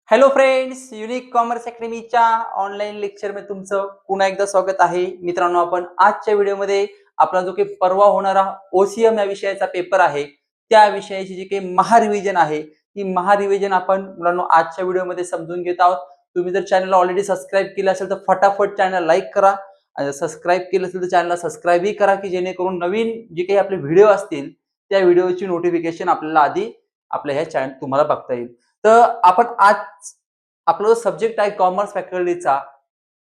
Hello friends, unique commerce अकॅडमीच्या online लेक्चरमध्ये तुमचं पुन्हा एकदा स्वागत आहे. मित्रांनो, आपण आजच्या व्हिडिओमध्ये आपला जो काही परवा होणारा ओसीएम या विषयाचा पेपर आहे, त्या विषयाची जी काही महारिव्हिजन आहे, ती महारिव्हिजन आपण मुलांनो आजच्या व्हिडिओमध्ये समजून घेत आहोत. तुम्ही जर चॅनलला ऑलरेडी सबस्क्राईब केलं असेल तर फटाफट चॅनल लाईक करा. आणि सबस्क्राईब केलं असेल तर चॅनलला सबस्क्राईबही करा, की जेणेकरून नवीन जे काही आपले व्हिडिओ असतील, त्या व्हिडिओची नोटिफिकेशन आपल्याला आधी आपल्या ह्या चॅनल तुम्हाला बघता येईल. तर आपण आज आपला जो सब्जेक्ट आहे कॉमर्स फॅकल्टीचा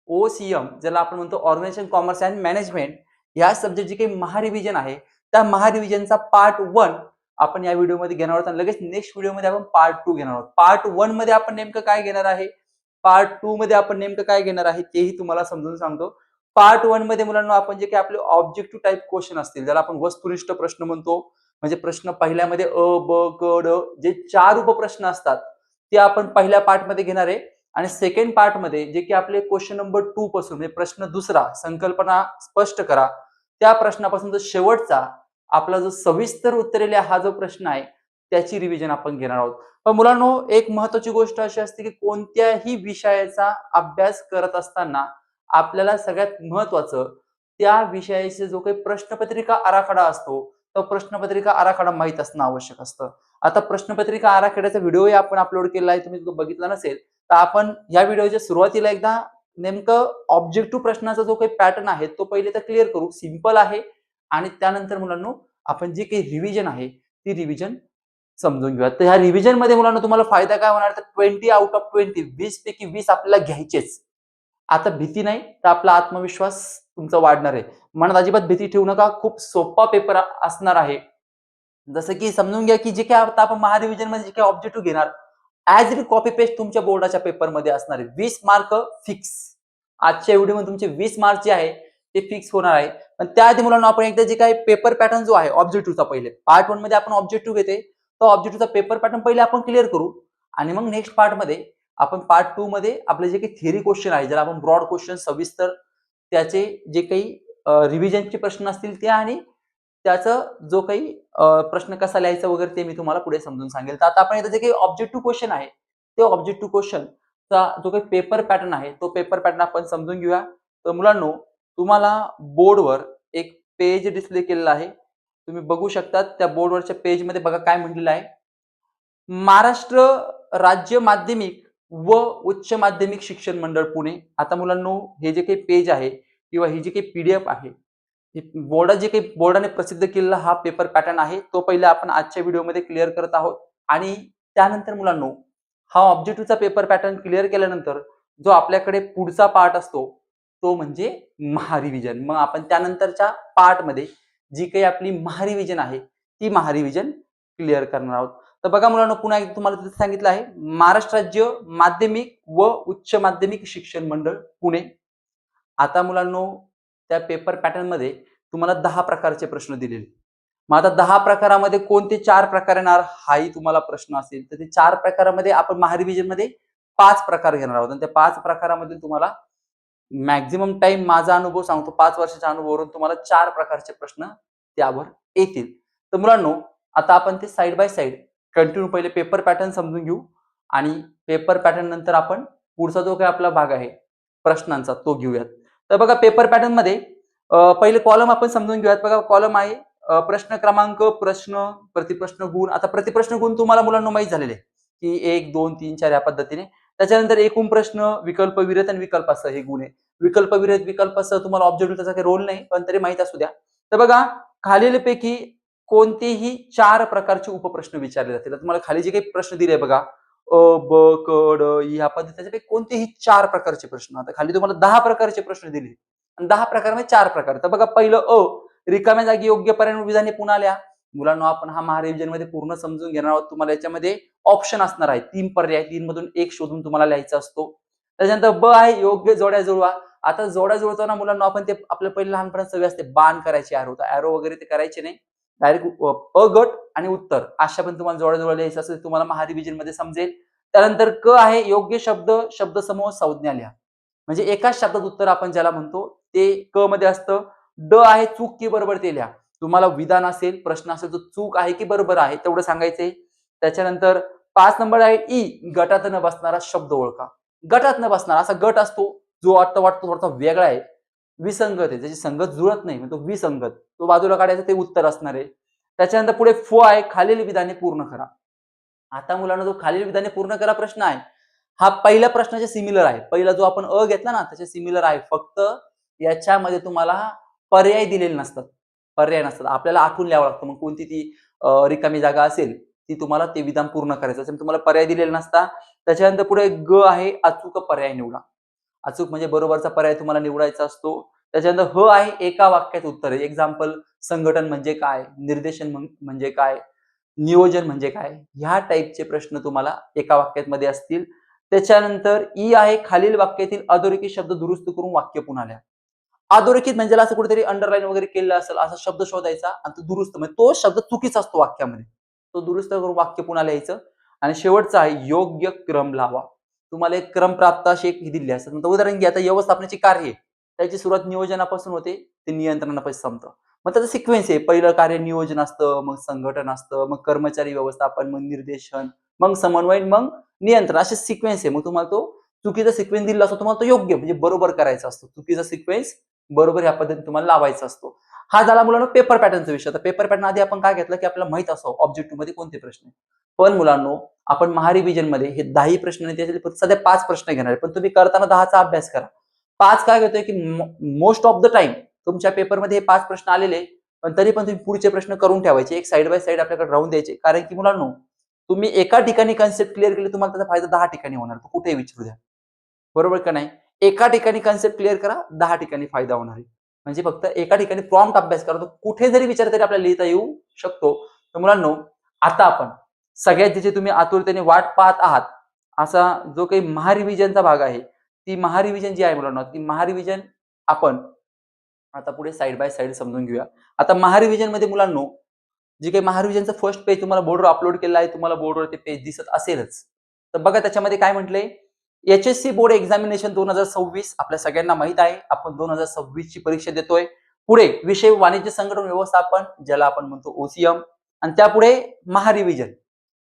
ओसीएम, ज्याला आपण म्हणतो ऑर्गनायझेशन कॉमर्स अँड मॅनेजमेंट, या सब्जेक्ट जी काही महारिव्हिजन आहे, त्या महारिव्हिजनचा पार्ट 1 आपण या व्हिडिओमध्ये घेणार आहोत आणि लगेच नेक्स्ट व्हिडिओमध्ये आपण पार्ट 2 घेणार आहोत. पार्ट 1 मध्ये आपण नेमकं काय घेणार आहे, पार्ट 2 मध्ये आपण नेमकं काय घेणार आहे तेही तुम्हाला समजून सांगतो. पार्ट 1 मध्ये मुलांना आपण जे काही आपले ऑब्जेक्टिव्ह टाइप क्वेश्चन असतील, ज्याला आपण वस्तुनिष्ठ प्रश्न म्हणतो, म्हणजे प्रश्न पहिल्यामध्ये ब, क, ड जे 4 उपप्रश्न असतात, ते आपण पहिल्या पार्ट मध्ये घेणार आहे. आणि सेकंड पार्ट मध्ये जे की आपले क्वेश्चन नंबर 2 पासून म्हणजे प्रश्न दुसरा, संकल्पना स्पष्ट करा, त्या प्रश्नापासून जो शेवटचा आपला जो सविस्तर उत्तरेला हा जो प्रश्न आहे, त्याची रिव्हिजन आपण घेणार आहोत. पण मुलांनो, एक महत्वाची गोष्ट अशी असते की कोणत्याही विषयाचा अभ्यास करत असताना आपल्याला सगळ्यात महत्वाचं त्या विषयाचा जो काही प्रश्नपत्रिका आराखडा असतो, तो प्रश्नपत्रिका आराखडा माहित असणं आवश्यक असतं. आता प्रश्नपत्रिका आराखड्याचा व्हिडिओही आपण अपलोड केला आहे, तुम्ही तो बघितला नसेल तर आपण या व्हिडिओच्या सुरुवातीला एकदा नेमकं ऑब्जेक्टिव्ह प्रश्नाचा जो काही पॅटर्न आहे तो पहिले तर क्लिअर करू. सिंपल आहे. आणि त्यानंतर मुलांनो, आपण जे काही रिव्हिजन आहे ती रिव्हिजन समजून घेऊया. तर ह्या रिव्हिजन मध्ये मुलांनो तुम्हाला फायदा काय होणार, तर 20 आउट ऑफ 20, 20 पैकी 20 आपल्याला घ्यायचेच. आता भीती नाही तर आपला आत्मविश्वास तुमचा वाढणार आहे. मनात अजिबात भीती ठेवू नका. खूप सोपा पेपर असणार आहे. जसं की समजून घ्या की जे काही आता आपण महारिव्हिजन मध्ये जे काही ऑब्जेक्टिव्ह घेणार, ॲज इट कॉपी पेस्ट तुमच्या बोर्डाच्या पेपरमध्ये असणार आहे. 20 मार्क फिक्स. आजच्या व्हिडिओमध्ये तुमचे 20 मार्क जे आहे ते फिक्स होणार आहे. पण त्याआधी मुलांना आपण एकदा जे काही पेपर पॅटर्न जो आहे ऑब्जेक्टिव्हचा, पहिले पार्ट 1 मध्ये आपण ऑब्जेक्टिव्ह घेते, तो ऑब्जेक्टिव्हचा पेपर पॅटर्न पहिले आपण क्लिअर करू. आणि मग नेक्स्ट पार्ट मध्ये आपण पार्ट 2 मध्ये आपले जे काही थिअरी क्वेश्चन आहे, ज्याला आपण ब्रॉड क्वेश्चन सविस्तर, त्याचे जे काही रिव्हिजनचे प्रश्न असतील ते, आणि त्याचा जो काही प्रश्न कसा लिहायचा वगैरे ते मी तुम्हाला पुढे समजून सांगेल. तर आता आपण इथे जे काही ऑब्जेक्टिव्ह क्वेश्चन आहे, ते ऑब्जेक्टिव्ह क्वेश्चनचा जो काही पेपर पॅटर्न आहे, तो पेपर पॅटर्न आपण समजून घेऊया. तर मुलांनो, तुम्हाला बोर्डवर एक पेज डिस्प्ले केलेला आहे. तुम्ही बघू शकता त्या बोर्डवरच्या पेजमध्ये बघा काय म्हटलेलं आहे. महाराष्ट्र राज्य माध्यमिक व उच्च माध्यमिक शिक्षण मंडळ पुणे. आता मुलांनो, हे जे काही पेज आहे किंवा ही जी काही पीडीएफ आहे, जे काही बोर्डाने प्रसिद्ध केलेला हा पेपर पॅटर्न आहे, तो पहिले आपण आजच्या व्हिडिओमध्ये क्लिअर करत आहोत. आणि त्यानंतर मुलांनो, हा ऑब्जेक्टिव्हचा पेपर पॅटर्न क्लिअर केल्यानंतर जो आपल्याकडे पुढचा पार्ट असतो, तो म्हणजे महारिव्हिजन. मग आपण त्यानंतरच्या पार्टमध्ये जी काही आपली महारिव्हिजन आहे, ती महारिव्हिजन क्लिअर करणार आहोत. तर बघा मुलांनो, पुन्हा एकदा तुम्हाला तिथे सांगितलं आहे, महाराष्ट्र राज्य माध्यमिक व उच्च माध्यमिक शिक्षण मंडळ पुणे. आता मुलांनो, त्या पेपर पॅटर्न मध्ये तुम्हाला 10 प्रकारचे प्रश्न दिलेले. मग आता 10 प्रकारामध्ये कोणते 4 प्रकार येणार, हाही तुम्हाला प्रश्न असेल. तर ते 4 प्रकारामध्ये आपण महारिव्हिजन मध्ये 5 प्रकार घेणार आहोत आणि त्या 5 प्रकारामध्ये तुम्हाला मॅक्झिमम टाइम, माझा अनुभव सांगतो, 5 वर्षाच्या अनुभवावरून तुम्हाला 4 प्रकारचे प्रश्न त्यावर येतील. तर मुलांनो, आता आपण ते साइड बाय साइड कंटिन्यू पहिले पेपर पॅटर्न समजून घेऊ आणि पेपर पॅटर्न नंतर आपण पुढचा जो काही आपला भाग आहे प्रश्नांचा, तो घेऊयात. तर बघा पेपर पॅटर्न मध्ये पहिले कॉलम आपण समजून घेऊयात. बघा कॉलम आहे प्रश्न क्रमांक, प्रश्न, प्रतिप्रश्न गुण. आता प्रतिप्रश्न गुण तुम्हाला मुलांना माहित झालेले की 1, 2, 3, 4 या पद्धतीने. त्याच्यानंतर एकूण प्रश्न, विकल्प विरहित आणि विकल्पासह हे गुण आहे. विकल्प विरहित, विकल्पासह तुम्हाला ऑब्जेक्टिव्ह त्याचा काही रोल नाही, पण तरी माहित असू द्या. तर बघा, खालीलपैकी कोणतेही 4 प्रकारचे उपप्रश्न विचारले जातील. तुम्हाला खाली जे काही प्रश्न दिले बघा, अ, ब, क, ड, ह्या पद्धतीचे कोणतेही 4 प्रकारचे प्रश्न. आता खाली तुम्हाला 10 प्रकारचे प्रश्न दिले आणि 10 प्रकारामध्ये 4 प्रकार. तर बघा पहिलं रिकाम्या जागी योग्य पर्याय विधाने पुन्हा लिहा. मुलांनो, आपण हा महारिव्हिजन मध्ये पूर्ण समजून घेणार आहोत. तुम्हाला याच्यामध्ये ऑप्शन असणार आहे, 3 पर्याय, 3 मधून एक शोधून तुम्हाला लिहायचा असतो. त्याच्यानंतर ब आहे योग्य जोड्या जुळवा. आता जोड्या जुळताना मुलांना आपण ते आपल्या पहिले लहानपणात सवय असते बाण करायची, ॲरो वगैरे ते करायचे नाही. डायरेक्ट अ गट आणि उत्तर अशा पण तुम्हाला जोड्या जुळवा लिहायचं असेल, तुम्हाला महारिव्हिजन मध्ये समजेल. त्यानंतर क आहे योग्य शब्द, शब्दसमूह, संज्ञा लिहा. म्हणजे एकाच शब्दात उत्तर आपण ज्याला म्हणतो ते क मध्ये असतं. ड आहे चूक की बरोबर ते लिहा. तुम्हाला विधान असेल, प्रश्न असेल, तर चूक आहे की बरोबर आहे तेवढं सांगायचंय. त्याच्यानंतर 5 नंबर आहे ई, गटात न बसणारा शब्द ओळखा. गटात न बसणारा असा गट असतो जो वाटतो थोडासा वेगळा आहे, विसंगत आहे, त्याची संगत जुळत नाही, तो विसंगत. तो बाजूला काढायचा, ते उत्तर असणार आहे. त्याच्यानंतर पुढे फ आहे, खालील विधाने पूर्ण करा. आता मुलांना जो खालील विधाने पूर्ण करा प्रश्न आहे, हा पहिल्या प्रश्नाच्या सिमिलर आहे. पहिला जो आपण अ घेतला ना त्याच्या सिमिलर आहे. फक्त याच्यामध्ये तुम्हाला पर्याय दिलेले नसतात. पर्याय नसतात. आपल्याला आठवून लिहावं लागतं. मग कोणती ती रिकामी जागा असेल, ती तुम्हाला ते विधान पूर्ण करायचं असेल, तुम्हाला पर्याय दिलेले नसतात. त्याच्यानंतर पुढे ग आहे, अचूक पर्याय निवडा. अचूक म्हणजे बरोबरचा पर्याय तुम्हाला निवडायचा असतो. त्याच्यानंतर ह आहे, एका वाक्यात उत्तर आहे. एक्झाम्पल, संघटन म्हणजे काय? निर्देशन म्हणजे काय? नियोजन म्हणजे काय? ह्या टाइपचे प्रश्न तुम्हाला एका वाक्यामध्ये असतील. त्याच्यानंतर ई आहे, खालील वाक्यातील अधोरेखित शब्द दुरुस्त करून वाक्य पुन्हा लिहा. अधोरेखित म्हणजे असं कुठेतरी अंडरलाईन वगैरे केलेलं असेल असा शब्द शोधायचा आणि तो दुरुस्त, म्हणजे तो शब्द चुकीचा असतो वाक्यामध्ये, तो दुरुस्त करून वाक्य पुन्हा लिहायचं. आणि शेवटचं आहे, योग्य क्रम लावा. तुम्हाला एक क्रम प्राप्त अशी एक दिलेली असते. उदाहरण घ्या, आता व्यवस्थापनाची कार्य त्याची सुरुवात नियोजनापासून होते, ते नियंत्रणापासून संपतं. मग त्याचं सिक्वेन्स आहे, पहिलं कार्य नियोजन असतं, मग संघटन असतं, मग कर्मचारी व्यवस्थापन, मग निर्देशन, मग समन्वय, मग नियंत्रण, असे सिक्वेन्स आहे. मग तुम्हाला तो चुकीचा सिक्वेन्स दिला असतो, तुम्हाला तो योग्य म्हणजे बरोबर करायचा असतो. चुकीचा सिक्वेन्स बरोबर या पद्धतीने तुम्हाला लावायचा असतो. हा झाला मुलांनो पेपर पॅटर्नचा विषय. तर पेपर पॅटर्न आधी आपण काय घेतलं, की आपल्याला माहित असावं ऑब्जेक्टिव्ह मध्ये कोणते प्रश्न आहेत. पण मुलांनो, आपण महारिव्हिजन मध्ये हे 10 प्रश्न नाही, त्याच्यातले सध्या 5 प्रश्न घेणार आहे. पण तुम्ही करताना 10चा अभ्यास करा. 5 काय घेतोय, की मोस्ट ऑफ द टाइम तुमच्या पेपरमध्ये हे 5 प्रश्न आलेले, पण तरी पण तुम्ही पुढचे प्रश्न करून ठेवायचे. एक साइड बाय साइड आपल्याकडे राहून द्यायचे. कारण की मुलांनो, तुम्ही एका ठिकाणी कन्सेप्ट क्लिअर केली, तुम्हाला त्याचा फायदा 10 ठिकाणी होणार. कुठेही विचारू द्या. बरोबर का नाही? एका ठिकाणी कन्सेप्ट क्लिअर करा, 10 ठिकाणी फायदा होणार आहे. म्हणजे फक्त एका ठिकाणी प्रॉम्प्ट अभ्यास करा, तर कुठे जरी विचार तरी आपल्याला लिहिता येऊ शकतो. तर मुलांनो, आता आपण सगळ्यात जिची तुम्ही आतुरतेने वाट पाहत आहात, असा जो काही महारिव्हिजनचा भाग आहे, ती महारिव्हिजन जी आहे मुलांनो, ती महारिव्हिजन आपण आता पुढे साइड बाय साइड समजून घेऊया. आता महारिव्हिजनमध्ये मुलांनो, जे काही महारिव्हिजनचं फर्स्ट पेज तुम्हाला बोर्डवर अपलोड केलं आहे, तुम्हाला बोर्डवर ते पेज दिसत असेलच. तर बघा त्याच्यामध्ये काय म्हटलंय, एचएससी बोर्ड एक्झामिनेशन 2026 आपल्या सगळ्यांना माहित आहे. आपण 2026 ची परीक्षा देतोय. पुढे विषय वाणिज्य संघटन व्यवस्थापन, ज्याला आपण म्हणतो ओसीएम, आणि त्यापुढे महारिव्हिजन.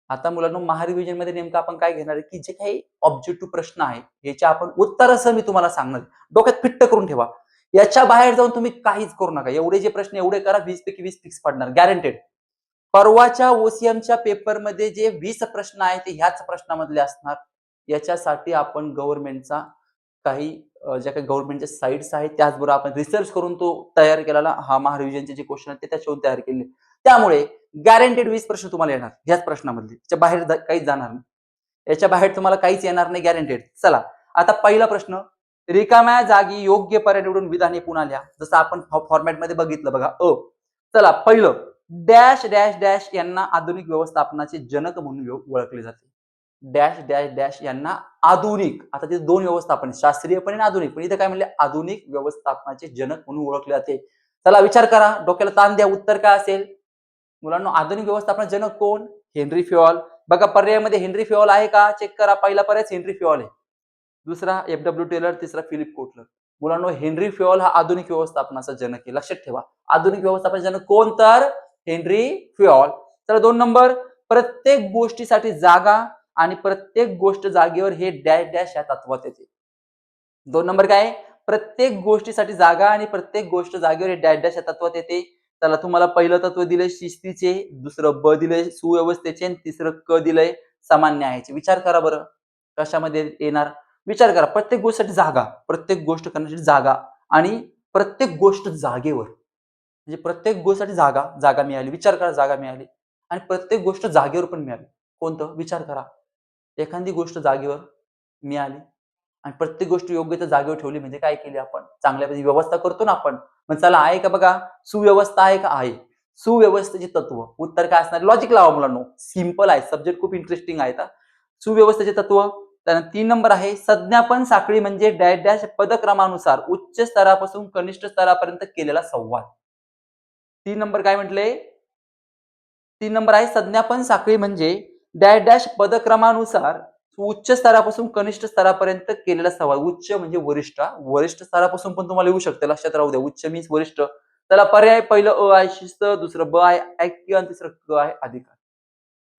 आता मुलांनो, महारिव्हिजन मध्ये नेमकं आपण काय घेणार आहे, की जे काही ऑब्जेक्टिव्ह प्रश्न आहे, याच्या आपण उत्तरासह मी तुम्हाला सांगणार. डोक्यात फिट्ट करून ठेवा. याच्या बाहेर जाऊन तुम्ही काहीच करू नका. एवढे जे प्रश्न एवढे करा, 20 पैकी 20 फिक्स पडणार, गॅरंटेड. परवाच्या ओसीएमच्या पेपरमध्ये जे 20 प्रश्न आहेत ते ह्याच प्रश्नामधले असणार. याच्यासाठी आपण गव्हर्नमेंटचा काही ज्या काही गव्हर्नमेंटच्या साइट्स आहेत, त्याचबरोबर आपण रिसर्च करून तो तयार केलेला हा महारिव्हिजनचे जे क्वेश्चन आहेत ते त्याच्यावरून तयार केले. त्यामुळे गॅरंटेड 20 प्रश्न तुम्हाला येणार ह्याच प्रश्नामधले. त्याच्या बाहेर काहीच जाणार नाही. याच्या बाहेर तुम्हाला काहीच येणार नाही, गॅरंटेड. चला, आता पहिला प्रश्न, रिकाम्या जागी योग्य पर्याय निवडून विधाने पुन्हा लिहा. जसं आपण फॉर्मॅटमध्ये बघितलं बघा. चला, पहिलं, डॅश डॅश डॅश यांना आधुनिक व्यवस्थापनाचे जनक म्हणून ओळखले जाते. डॅश डॅश डॅश यांना आधुनिक, आता ते दोन व्यवस्थापन, शास्त्रीय पण आणि आधुनिक, पण इथे काय म्हणले, आधुनिक व्यवस्थापनाचे जनक म्हणून ओळखले जाते. चला विचार करा, डोक्याला ताण द्या, उत्तर काय असेल मुलांना? आधुनिक व्यवस्थापनाचे जनक कोण? Henry fuel. बघा पर्यायामध्ये हेनरी फ्युअल आहे का? चेक करा. पहिला पर्याय हेनरी फ्युअल आहे, दुसरा एफ.डब्ल्यू. टेलर, तिसरा फिलिप कोटलर. मुलांनो, हेनरी फ्युअल हा आधुनिक व्यवस्थापनाचा जनक आहे, लक्षात ठेवा. आधुनिक व्यवस्थापनाचा जनक कोण? तर हेनरी फ्युअल. तर 2 नंबर, प्रत्येक गोष्टीसाठी जागा आणि प्रत्येक गोष्ट जागेवर हे डॅश डॅश या तत्वात येते. 2 नंबर काय? प्रत्येक गोष्टीसाठी जागा आणि प्रत्येक गोष्ट जागेवर हे डॅश डॅश या तत्वात येते. त्याला तुम्हाला पहिलं तत्व दिलंय शिस्तीचे, दुसरं ब दिलंय सुव्यवस्थेचे, आणि तिसरं क दिलंय समान न्यायाचे. विचार करा बरं, कशामध्ये येणार? विचार करा. प्रत्येक गोष्टीसाठी जागा, प्रत्येक गोष्ट करण्यासाठी जागा, आणि प्रत्येक गोष्ट जागेवर, म्हणजे प्रत्येक गोष्टीसाठी जागा, जागा मिळाली. विचार करा, जागा मिळाली. आणि प्रत्येक गोष्ट जागेवर पण मिळाली. कोणतं? विचार करा. एखादी गोष्ट जागेवर मिळाली आणि प्रत्येक गोष्ट योग्य त्या जागेवर ठेवली, म्हणजे काय केली आपण? चांगल्या व्यवस्था करतो ना आपण. मग चला, आहे का बघा, सुव्यवस्था आहे का? आहे. सुव्यवस्थेचे तत्व, उत्तर काय असणार? लॉजिक लावा मुलांनो, सिंपल आहे, सब्जेक्ट खूप इंटरेस्टिंग आहे. सुव्यवस्थेचे तत्व. त्यानंतर 3 नंबर आहे, संज्ञापन साखळी म्हणजे डॅश डॅश पदक्रमानुसार उच्च स्तरापासून कनिष्ठ स्तरापर्यंत केलेला संवाद. 3 नंबर काय म्हटले? 3 नंबर आहे, संज्ञापन साखळी म्हणजे डॅश डॅश पदक्रमानुसार उच्च स्तरापासून कनिष्ठ स्तरापर्यंत केलेला संवाद. उच्च म्हणजे वरिष्ठ, वरिष्ठ स्तरापासून पण तुम्हाला येऊ शकते, लक्षात राहू द्या. उच्च मीन्स वरिष्ठ. त्याला पर्याय, पहिलं अ आहे शिस्त, दुसरं ब आहे ऐक्य, आणि तिसरं क आहे अधिकार.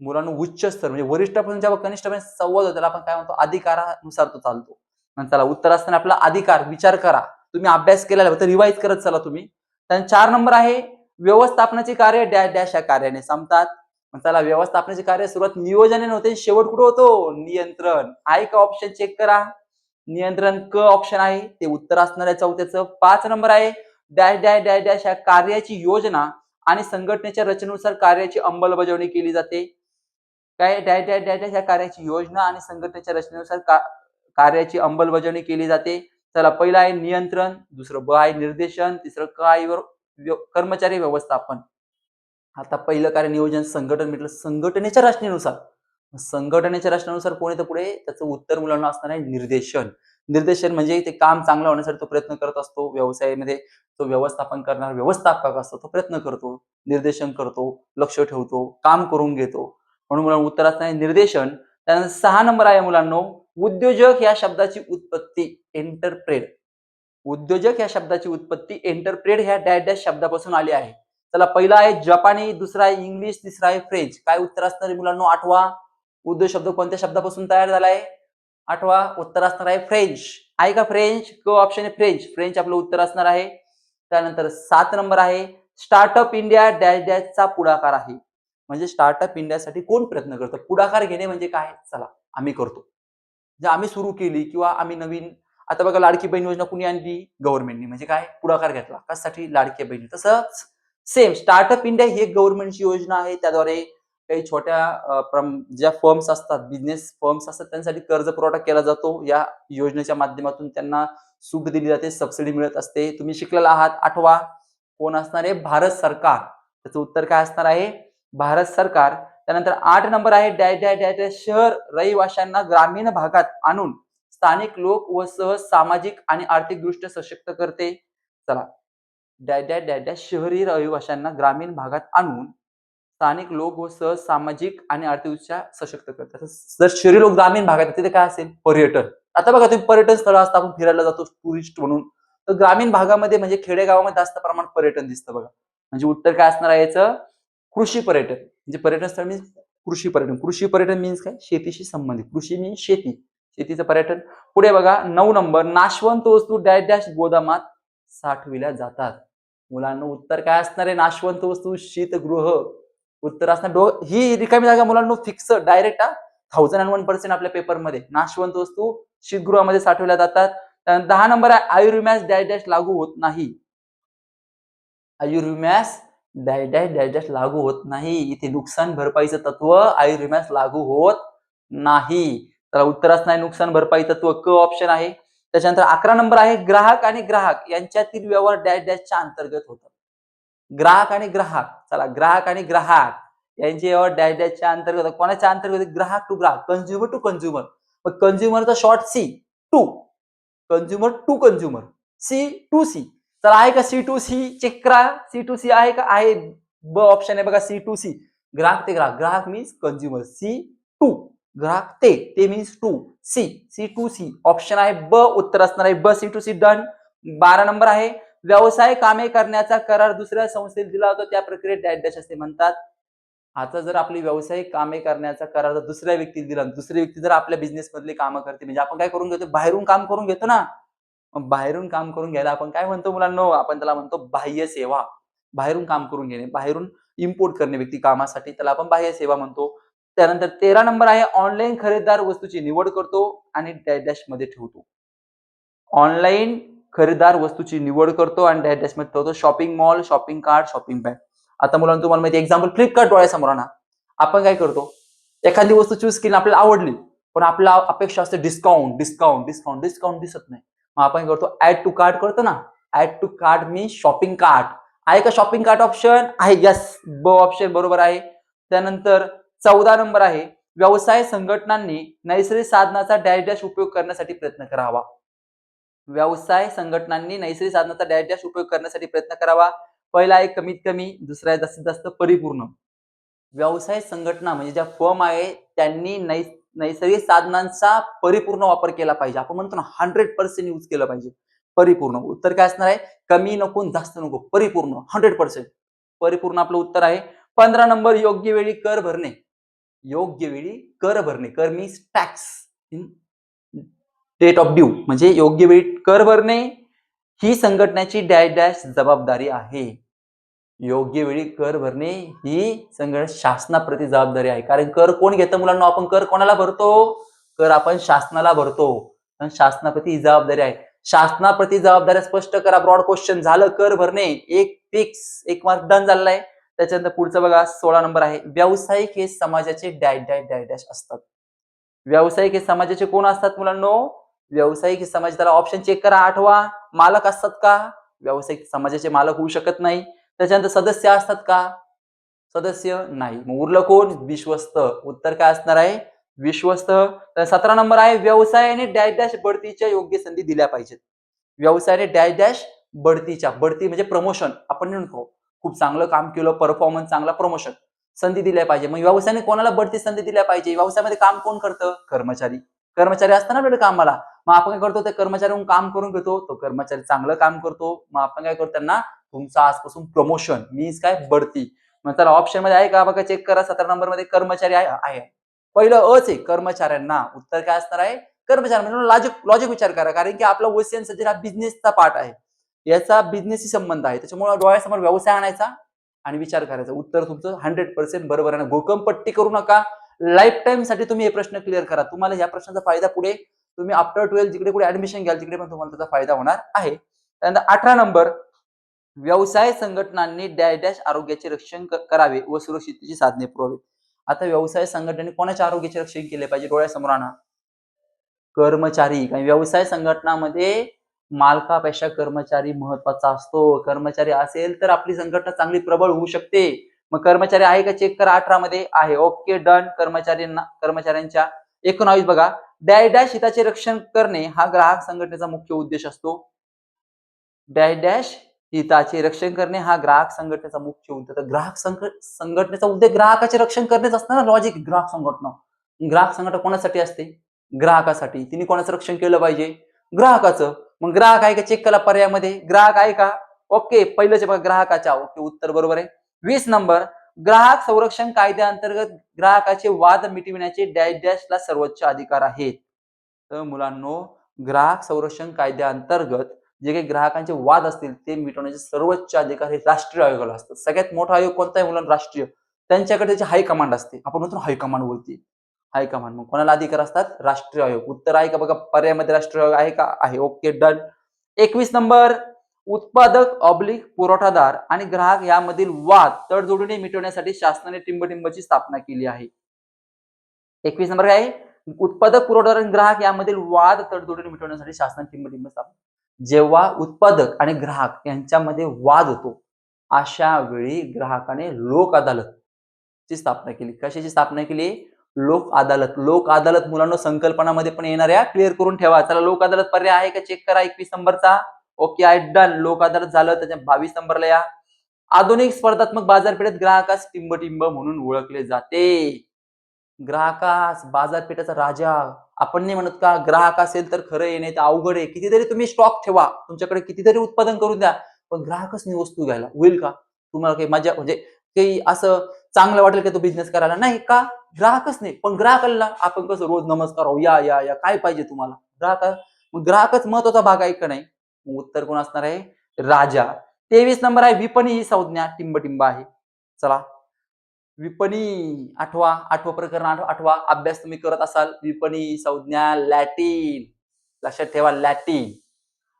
मुलांना उच्च स्तर म्हणजे वरिष्ठापासून जेव्हा कनिष्ठपर्यंत संवाद होतो त्याला आपण काय म्हणतो अधिकारानुसार तो चालतो. आणि चला उत्तर असताना आपला अधिकार विचार करा. तुम्ही अभ्यास केलेला आहे तर रिवाईज करत चला तुम्ही. त्यानंतर 4 नंबर आहे व्यवस्थापनाची कार्य डॅश डॅश या कार्याने संपतात. मग चला व्यवस्थापनाची कार्य सुरुवात नियोजनाने होते शेवट कुठे होतो? नियंत्रण. आहे का ऑप्शन चेक करा. नियंत्रण क ऑप्शन आहे ते उत्तर असणार आहे चौथ्याचं. 5 नंबर आहे डॅश डॅश डॅश डॅश या कार्याची योजना आणि संघटनेच्या रचनेनुसार कार्याची अंमलबजावणी केली जाते. काय डॅश डॅश डॅश डॅश या कार्याची योजना आणि संघटनेच्या रचनेनुसार कार्याची अंमलबजावणी केली जाते. चला पहिलं आहे नियंत्रण, दुसरं ब आहे निर्देशन, तिसरं क आहे कर्मचारी व्यवस्थापन. आता पहिलं कार्य नियोजन संघटन म्हटलं संघटनेच्या रचनेनुसार. संघटनेच्या रचनेनुसार कोण येतं पुढे? त्याचं उत्तर मुलांना असणार आहे निर्देशन. निर्देशन म्हणजे ते काम चांगलं होण्यासाठी तो प्रयत्न करत असतो. व्यवसायामध्ये तो व्यवस्थापन करणारा व्यवस्थापक असतो. तो प्रयत्न करतो, निर्देशन करतो, लक्ष ठेवतो, काम करून घेतो. म्हणून मुलांना उत्तर असणार आहे निर्देशन. त्यानंतर 6 नंबर आहे मुलांनो उद्योजक या शब्दाची उत्पत्ती एंटरप्रेड. उद्योजक या शब्दाची उत्पत्ती एंटरप्रेड ह्या डॅश डॅश शब्दापासून आली आहे. चला पहिला आहे जपानी, दुसरा आहे इंग्लिश, तिसरा आहे फ्रेंच. काय उत्तर असणार आहे मुलांनो? आठवा उद्योग शब्द कोणत्या शब्दापासून तयार झालाय? आठवा उत्तर असणार आहे फ्रेंच. आहे का फ्रेंच? क ऑप्शन आहे फ्रेंच. फ्रेंच आपलं उत्तर असणार आहे. त्यानंतर 7 नंबर आहे स्टार्टअप इंडिया डॅश डॅशचा पुढाकार आहे. म्हणजे स्टार्टअप इंडियासाठी कोण प्रयत्न करतं? पुढाकार घेणे म्हणजे काय? चला आम्ही करतो. जे आम्ही सुरू केली किंवा आम्ही नवीन आता बघा लाडकी बहीण योजना कुणी आणली? गव्हर्नमेंटनी. म्हणजे काय? पुढाकार घेतला. कशासाठी? लाडकी बहीण. तसंच सेम स्टार्टअप इंडिया ही एक गव्हर्नमेंटची योजना आहे. त्याद्वारे काही छोट्या ज्या फर्म्स असतात, बिझनेस फर्म्स असतात त्यांच्यासाठी कर्ज पुरवठा केला जातो. या योजनेच्या माध्यमातून त्यांना सूट दिली जाते, सबसिडी मिळत असते. तुम्ही शिकलेला आहात. आठवा कोण असणार आहे? भारत सरकार. त्याचं उत्तर काय असणार आहे? भारत सरकार. त्यानंतर 8 नंबर आहे डॅश डॅश डॅश डॅश शहर रहिवाशांना ग्रामीण भागात आणून स्थानिक लोक व सहज सामाजिक आणि आर्थिकदृष्ट्या सशक्त करते. चला डॅश डॅश डॅश डॅश शहरी रहिवाशांना ग्रामीण भागात आणून स्थानिक लोक व सहज सामाजिक आणि आर्थिकदृष्ट्या सशक्त करतात. जर शहरी लोक ग्रामीण भागात तिथे काय असेल? पर्यटन. आता बघा तुम्ही पर्यटन स्थळ असतात आपण फिरायला जातो टुरिस्ट म्हणून. तर ग्रामीण भागामध्ये म्हणजे खेडेगावामध्ये जास्त प्रमाणात पर्यटन दिसतं बघा. म्हणजे उत्तर काय असणार आहे याचं? कृषी पर्यटन. म्हणजे पर्यटन स्थळ मीन्स कृषी पर्यटन. कृषी पर्यटन मीन्स काय? शेतीशी संबंधित. कृषी मीन्स शेती. शेतीचं पर्यटन. पुढे बघा 9 नंबर नाशवंत वस्तू डॅश डॅश गोदामात साठविल्या जातात. मुलांना उत्तर काय असणार आहे? नाशवंत वस्तू शीतगृह. उत्तर असणार ही रिकामी जागा मुलांना फिक्स डायरेक्ट 1001% आपल्या पेपरमध्ये. नाशवंत वस्तू शीतगृहामध्ये साठवल्या जातात. 10 नंबर आहे आयुर्विम्यास डॅश डॅश लागू होत नाही. आयुर्विम्यास डॅश डॅश डॅश डॅश लागू होत नाही. इथे नुकसान भरपाईचं तत्व आयुर्विम्यास लागू होत नाही. तर उत्तर असणार नुकसान भरपाई तत्व क ऑप्शन आहे. त्याच्यानंतर 11 नंबर आहे ग्राहक आणि ग्राहक यांच्यातील व्यवहार डॅश डॅशच्या अंतर्गत होतात. ग्राहक आणि ग्राहक. चला ग्राहक आणि ग्राहक यांचे व्यवहार डॅश डॅशच्या अंतर्गत कोणाच्या अंतर्गत? ग्राहक टू ग्राहक, कन्झ्युमर टू कन्झ्युमर. मग कन्झ्युमरचा short C to. Consumer to consumer. C to C. तर आहे का सी टू सी? चेक करा. सी टू सी आहे का? आहे. ब ऑप्शन आहे बघा सी टू सी. ग्राहक ते ग्राहक. ग्राहक मीन्स कन्झ्युमर. सी टू ग्राहक ते means to. C to C option आहे ब उत्तर असणार आहे ब C to C. Done. 12 number आहे व्यवसाय कामे करण्याचा करार दुसऱ्या संस्थेला दिला होता त्या प्रक्रियेत डॅश डॅश असे म्हणतात. आता जर आपली व्यावसायिक कामे करण्याचा करार जर दुसऱ्या व्यक्तीला दिला, दुसरी व्यक्ती जर आपल्या बिझनेस मधली कामं करते म्हणजे आपण काय करून घेतो? बाहेरून काम करून घेतो ना. मग बाहेरून काम करून घ्यायला आपण काय म्हणतो मुलांनो? आपण त्याला म्हणतो बाह्य सेवा. बाहेरून काम करून घेणे, बाहेरून इम्पोर्ट करणे व्यक्ती कामासाठी त्याला आपण बाह्य सेवा म्हणतो. त्यानंतर 13 नंबर आहे ऑनलाईन खरेदीदार वस्तूची निवड करतो आणि डॅश डॅश मध्ये ठेवतो. ऑनलाईन खरेदीदार वस्तूची निवड करतो आणि डॅश डॅश मध्ये ठेवतो. Shopping mall, shopping cart, shopping bag. आता मुलांना तुम्हाला माहिती एक्झाम्पल फ्लिपकार्ट डोळ्यासमोर आणा. आपण काय करतो? एखादी वस्तू चूज केली आपल्याला आवडली पण आपला अपेक्षा असते डिस्काउंट डिस्काउंट डिस्काउंट डिस्काउंट दिसत नाही. मग आपण करतो ऍड टू कार्ट करतो ना. Add to cart means shopping cart. आहे का शॉपिंग कार्ट ऑप्शन? आहे. यस ब ऑप्शन बरोबर आहे. त्यानंतर 14 नंबर आहे व्यवसाय संघटनांनी नैसर्गिक साधनाचा डॅश डॅश उपयोग करण्यासाठी प्रयत्न करावा. व्यवसाय संघटनांनी नैसर्गिक साधनाचा डॅश डॅश उपयोग करण्यासाठी प्रयत्न करावा. पहिला आहे कमीत कमी, दुसरा आहे जास्तीत जास्त परिपूर्ण. व्यवसाय संघटना म्हणजे ज्या फर्म आहे त्यांनी नैसर्गिक साधनांचा परिपूर्ण वापर केला पाहिजे. आपण म्हणतो ना 100% यूज केलं पाहिजे. परिपूर्ण. उत्तर काय असणार आहे? कमी नको जास्त नको. परिपूर्ण 100%. परिपूर्ण आपलं उत्तर आहे. 15 नंबर योग्य वेळी कर भरणे. योग्य वेळी कर भरणे. कर means tax in date of due, म्हणजे योग्य वेळी कर भरणे ही संघटनेची डॅश डॅश जबाबदारी आहे. योग्य वेळी कर भरणे ही शासनाप्रती जबाबदारी आहे. कारण कर कोण घेतं मुलांना? आपण कर कोणाला भरतो? कर आपण शासनाला भरतो. पण शासनाप्रती ही जबाबदारी आहे. शासनाप्रती जबाबदारी स्पष्ट करा. ब्रॉड क्वेश्चन झालं. कर भरणे एक फिक्स, एक मार्क डन झालेला आहे. त्याच्यानंतर पुढचं बघा 16 नंबर आहे. व्यावसायिक हे समाजाचे डॅश डॅश डॅश डॅश असतात. व्यावसायिक हे समाजाचे कोण असतात मुलांनो? व्यावसायिक हे समाज, त्याला ऑप्शन चेक करा. आठवा, मालक असतात का? व्यावसायिक समाजाचे मालक होऊ शकत नाही. त्याच्यानंतर सदस्य असतात का? सदस्य नाही. मग उरलं कोण? विश्वस्त. उत्तर काय असणार आहे? विश्वस्त. तर 17 नंबर आहे, व्यवसायाने डॅश डॅश बढतीच्या योग्य संधी दिल्या पाहिजेत. व्यवसायाने डॅश डॅश बढतीच्या, बढती म्हणजे प्रमोशन, आपण म्हणतो खूप चांगलं काम केलं, परफॉर्मन्स चांगला, प्रमोशन, संधी दिल्या पाहिजे. मग व्यवसायाने कोणाला बढती संधी दिल्या पाहिजे? व्यवसायामध्ये काम कोण करतं? कर्मचारी. कर्मचारी असतात ना आपल्याकडे कामाला. मग आपण काय करतो? त्या कर्मचाऱ्याहून काम करून घेतो. तो कर्मचारी चांगलं काम करतो. मग आपण काय करतो? त्यांना तुमचं आजपासून प्रमोशन मीन्स काय? बढती. मग त्याला ऑप्शन मध्ये आहे का? बघा, चेक करा. 17 नंबर मध्ये कर्मचारी आहे. पहिलं अच आहे, कर्मचाऱ्यांना. उत्तर काय असणार आहे? कर्मचारी. म्हणजे लॉजिक विचार करा, कारण की आपला ओसीएन सब्जेक्ट हा बिझनेसचा पार्ट आहे. याचा बिझनेसशी संबंध आहे. त्याच्यामुळे डोळ्यासमोर व्यवसाय आणायचा आणि विचार करायचा. उत्तर तुमचं 100% बरोबर आहे. घोकंपट्टी करू नका. लाईफ टाइम साठी तुम्ही हे प्रश्न क्लिअर करा. तुम्हाला या प्रश्नाचा फायदा पुढे तुम्ही आफ्टर 12 जिकडे कुठे ऍडमिशन घ्याल तिकडे पण तुम्हाला त्याचा फायदा होणार आहे. त्यानंतर 18 नंबर, व्यवसाय संघटनांनी डॅश डॅश आरोग्याचे रक्षण करावे व सुरक्षिततेची साधने पुरवावी. आता व्यवसाय संघटनेने कोणाच्या आरोग्याचे रक्षण केले पाहिजे? डोळ्यासमोर आणा. कर्मचारी. कारण व्यवसाय संघटनामध्ये मालकापेक्षा कर्मचारी महत्वाचा असतो. कर्मचारी असेल तर आपली संघटना चांगली प्रबळ होऊ शकते. मग कर्मचारी आहे का? चेक करा. 18 मध्ये आहे. Okay, done. कर्मचाऱ्यांच्या 19 बघा, डॅश डॅश हिताचे रक्षण करणे हा ग्राहक संघटनेचा मुख्य उद्देश असतो. डॅश डॅश हिताचे रक्षण करणे हा ग्राहक संघटनेचा मुख्य उद्देश. ग्राहक संघटनेचा उद्देश ग्राहकाचे रक्षण करण्याच असतं ना. लॉजिक. ग्राहक संघटना, ग्राहक संघटना कोणासाठी असते? ग्राहकासाठी. तिने कोणाचं रक्षण केलं पाहिजे? ग्राहकाचं. मग ग्राहक आहे का? चेक करा पर्यायामध्ये. ग्राहक आहे का? ओके, पहिलंच बघा, ग्राहकाच्या. ओके, उत्तर बरोबर आहे. 20 नंबर, ग्राहक संरक्षण कायद्याअंतर्गत ग्राहकाचे वाद मिटविण्याचे डॅश डॅशला सर्वोच्च अधिकार आहेत. तर मुलांनो, ग्राहक संरक्षण कायद्याअंतर्गत जे काही ग्राहकांचे वाद असतील ते मिटवण्याचे सर्वोच्च अधिकार हे राष्ट्रीय आयोगाला असतात. सगळ्यात मोठा आयोग कोणता आहे मुलांना? राष्ट्रीय. त्यांच्याकडे त्याची हायकमांड असते. आपण म्हणतो हायकमांड वरती. हायकमांड. मग कोणाला अधिकार असतात? राष्ट्रीय आयोग. उत्तर आहे का? बघा पर्यायामध्ये राष्ट्रीय आयोग आहे का? आहे. Okay, done. 21 नंबर, उत्पादक ऑब्लिक पुरवठादार आणि ग्राहक यामधील वाद तडजोडीने मिटवण्यासाठी शासनाने टिंबटिंबची स्थापना केली आहे. 21 नंबर काय आहे? उत्पादक, पुरवठादार आणि ग्राहक यामधील वाद तडजोडीने मिटवण्यासाठी शासनाने टिंबटिंब स्थापना. जेव्हा उत्पादक आणि ग्राहक यांच्यामध्ये वाद होतो अशा वेळी ग्राहकाने लोक अदालत ची स्थापना केली. कशाची स्थापना केली? लोक अदालत. लोक अदालत मुलांना संकल्पनामध्ये पण येणाऱ्या क्लिअर करून ठेवा. चला, लोक अदालत पर्याय आहे का? चेक करा. 21 नंबरचा. ओके, आहे, डन. लोक अदालत झालं. त्याच्या 22 नंबरला या. आधुनिक स्पर्धात्मक बाजारपेठेत ग्राहकास टिंबटिंब म्हणून ओळखले जाते. ग्राहकास बाजारपेठेचा राजा. आपण नाही म्हणत का ग्राहक असेल तर खरं आहे, नाही तर अवघड आहे. कितीतरी तुम्ही स्टॉक ठेवा, तुमच्याकडे कितीतरी उत्पादन करून द्या, पण ग्राहकच नाही वस्तू घ्यायला, होईल का? तुम्हाला काही मजा म्हणजे काही असं चांगलं वाटेल का तो बिझनेस करायला? नाही का? ग्राहकच नाही. पण ग्राहकाला आपण कसं रोज नमस्कार, हो या या या, काय पाहिजे तुम्हाला? ग्राहकच महत्वाचा भाग आहे का नाही? उत्तर कोण असणार आहे? राजा. 23 नंबर आहे, विपणी ही संज्ञा टिंबटिंब आहे. चला, विपणी. आठवा प्रकरण, आठवा अभ्यास तुम्ही करत असाल. विपणी संज्ञा लॅटिन. लक्षात ठेवा, लॅटिन.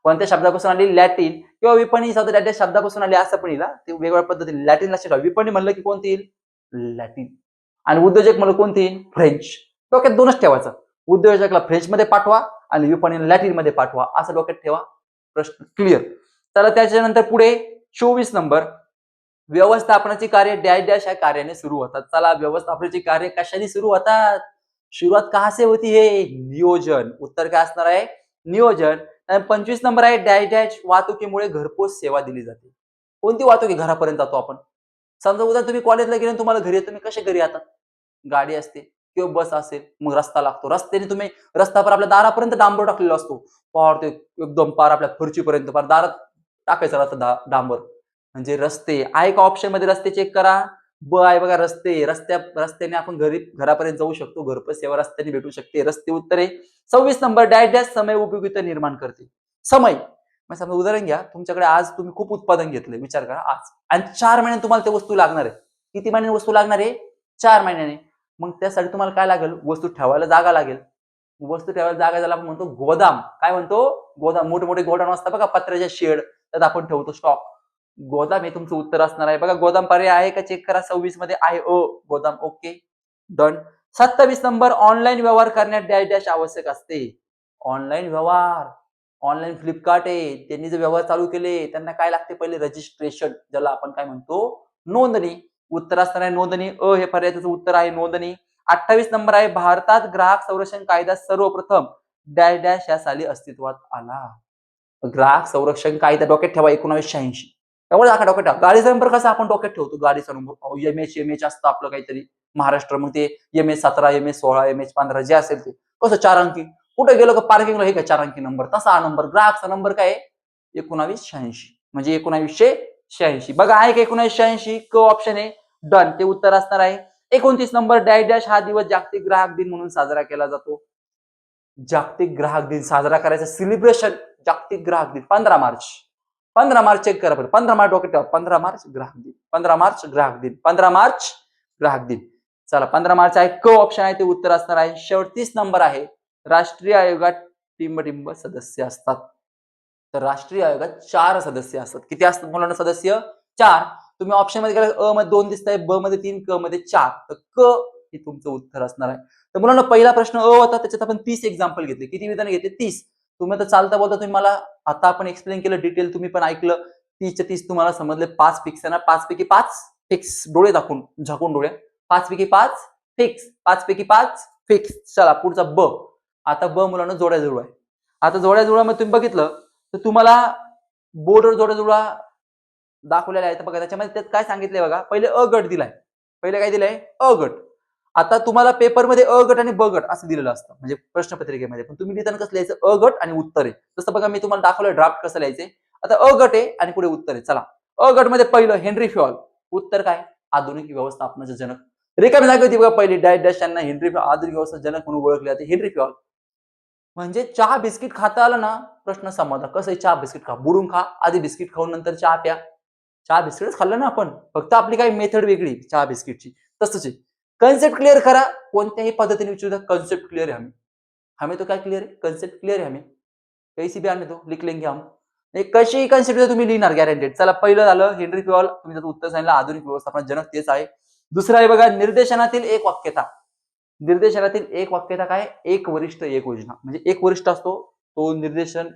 कोणत्या शब्दापासून आली? लॅटिन. किंवा विपणी संज्ञा त्या शब्दापासून आली असं पण येईल. ते वेगवेगळ्या पद्धतीने. लॅटिन लक्षात ठेवा. विपणी म्हणलं की कोणती येईल? लॅटिन. आणि उद्योजक म्हणलं कोणती येईल? फ्रेंच. डोक्यात दोनच ठेवायचं. उद्योजकला फ्रेंच मध्ये पाठवा आणि विपणीला लॅटिन मध्ये पाठवा, असं डोक्यात ठेवा. प्रश्न क्लिअर. तर त्याच्यानंतर पुढे 24 नंबर, व्यवस्थापनाची कार्य डॅश डॅश या कार्याने सुरू होतात. चला, व्यवस्थापनाची कार्य कशाने सुरू होतात? सुरुवात कहा से होती है? नियोजन. उत्तर काय असणार आहे? नियोजन. 25 नंबर आहे, डॅश डॅश वाहतुकीमुळे घरपोच सेवा दिली जाते. कोणती वाहतूक घरापर्यंत जातो आपण? समजा उद्या तुम्ही कॉलेजला गेले, तुम्हाला घरी तुम्ही कसे घरी येतात? गाडी असते किंवा बस असेल, मग रस्ता लागतो. रस्त्याने तुम्ही रस्त्यावर आपल्या दारापर्यंत डांबर टाकलेला असतो. पार ते एकदम पार आपल्या फरचीपर्यंत पार दारात टाकायचा राहतं डांबर. म्हणजे रस्ते आहे का? ऑप्शन मध्ये रस्ते चेक करा. ब आहे बघा रस्ते, रस्त्याने आपण घरापर्यंत जाऊ शकतो. घरपोच सेवा रस्त्याने भेटू शकते. रस्ते उत्तर आहे. 26 नंबर डॅश डॅश समय उपयोगिता निर्माण करते. समय. मग समजा उदाहरण घ्या, तुमच्याकडे आज तुम्ही खूप उत्पादन घेतलंय, विचार करा आज. आणि 4 महिन्यांनी तुम्हाला ती वस्तू लागणार आहे. किती महिन्यांनी वस्तू लागणार आहे? 4 महिन्याने. मग त्यासाठी तुम्हाला काय लागेल? वस्तू ठेवायला जागा लागेल. वस्तू ठेवायला जागा ज्याला आपण म्हणतो गोदाम. काय म्हणतो? गोदाम. मोठे-मोठे गोडाऊन असतात बघा, पत्र्याच्या शेड, त्यात आपण ठेवतो स्टॉक. गोदाम हे तुमचं उत्तर असणार आहे. बघा गोदाम पर्याय आहे का चेक करा. 26 मध्ये आहे गोदाम. ओके. डन. 27 नंबर ऑनलाईन व्यवहार करण्यात डॅश डॅश आवश्यक असते. ऑनलाईन व्यवहार. ऑनलाईन फ्लिपकार्ट आहे. त्यांनी जे व्यवहार चालू केले त्यांना काय लागते? पहिले रजिस्ट्रेशन, ज्याला आपण काय म्हणतो? नोंदणी. उत्तर असणार आहे नोंदणी. हे पर्यायाचं उत्तर आहे नोंदणी. 28 नंबर आहे भारतात ग्राहक संरक्षण कायदा सर्वप्रथम डॅश डॅश या साली अस्तित्वात आला. ग्राहक संरक्षण कायदा डोक्यात ठेवा 1986. एवढं दाखवा डोक्यात ठेवा. गाडीचा नंबर कसा आपण डोक्यात ठेवतो? गाडीचा नंबर एमएच असतं आपलं काहीतरी महाराष्ट्र, मग ते MH17, MH16, MH15 जे असेल ते कसं 4 अंकी. कुठे गेलो का पार्किंगला हे काय 4 अंकी नंबर, तसा हा नंबर. ग्राहकचा नंबर काय आहे? 1986 म्हणजे 1986. बघा आहे का 1986? क ऑप्शन आहे. डन. ते उत्तर असणार आहे. 29 नंबर डॅश डॅश हा दिवस जागतिक ग्राहक दिन म्हणून साजरा केला जातो. जागतिक ग्राहक दिन साजरा करायचा सेलिब्रेशन. जागतिक ग्राहक दिन 15 मार्च. 15 मार्च चेक करा बरं. 15 मार्च डोक्यात ठेवा. 15 मार्च ग्राहक दिन. 15 मार्च ग्राहक दिन. 15 मार्च ग्राहक दिन. चला 15 मार्च आहे. क ऑप्शन आहे ते उत्तर असणार आहे. 37 नंबर आहे राष्ट्रीय आयोगात टिंब सदस्य असतात. तर राष्ट्रीय आयोगात 4 सदस्य असतात. किती असतात मुलांना सदस्य? 4. तुम्ही ऑप्शन मध्ये गेला अ मध्ये 2 दिसत आहे, ब मध्ये 3, क मध्ये 4. तर क हे तुमचं उत्तर असणार आहे. तर मुलांना पहिला प्रश्न होता, त्याच्यात आपण 30 एक्झाम्पल घेतले. किती विधान घेतले? 30. तुम्ही आता चालता बोलता तुम्ही मला आता आपण एक्सप्लेन केलं डिटेल, तुम्ही पण ऐकलं. 30च्या 30 तुम्हाला समजले. 5 फिक्स आहे ना? 5 पैकी 5 फिक्स. डोळे झाकून डोळे. 5 पैकी 5 फिक्स. 5 पैकी 5 फिक्स. चला पुढचा ब. आता ब मुलांना जोड्या जुळवा आहे. आता जोड्या जुळवामध्ये तुम्ही बघितलं तर तुम्हाला बोर्डवर जोड्या जुळवा दाखवलेला आहे. तर बघा त्याच्यामध्ये त्यात काय सांगितलंय बघा. पहिले अ गट दिलाय. पहिले काय दिलंय? अ गट. आता तुम्हाला पेपरमध्ये अ गट आणि ब गट असं दिलेलं असतं म्हणजे प्रश्नपत्रिकेमध्ये. पण तुम्ही लिहिताना कसं लिहायचं? अ गट आणि उत्तर आहे. जसं बघा मी तुम्हाला दाखवलं ड्राफ्ट कसं लिहायचे. आता अ गट आहे आणि पुढे उत्तर आहे. चला अ गट मध्ये पहिलं हेनरी फ्युअल. उत्तर काय? आधुनिक व्यवस्थापनाचे जनक. रिकामी जागा होती बघा पहिली डॅश डॅश यांना हेनरी आधुनिक व्यवस्था जनक म्हणून ओळखले जाते. Henry fuel. म्हणजे चहा बिस्किट खाता आलं ना, प्रश्न संपला. कसं आहे? चहा बिस्किट खा. बुडून खा. आधी बिस्किट खाऊन नंतर चहा प्या. चहा बिस्किटच खाल्लं ना आपण. फक्त आपली काही मेथड वेगळी चहा बिस्किटची. तसंच आहे. कन्सेप्ट क्लिअर करा. कोणत्याही पद्धतीने विचारू द्या. कन्सेप्ट क्लिअर है हमें. हमें तो क्या क्लिअर है? कन्सेप्ट क्लिअर है हमें. कैसी भी आने दो, लिख लेंगे हम. कशीही कन्सेप्ट तुम्ही लिहिणार गॅरंटेड. चला पहिलं झालं हेनरी फ्युअल. तुम्ही त्याचं उत्तर सांगितलं आधुनिक व्यवस्थापन जनक तेच आहे. दुसरं आहे बघा निर्देशनातील एक वाक्यता. निर्देशनातील एक वाक्यता काय? एक वरिष्ठ एक योजना. म्हणजे एक वरिष्ठ असतो तो निर्देशन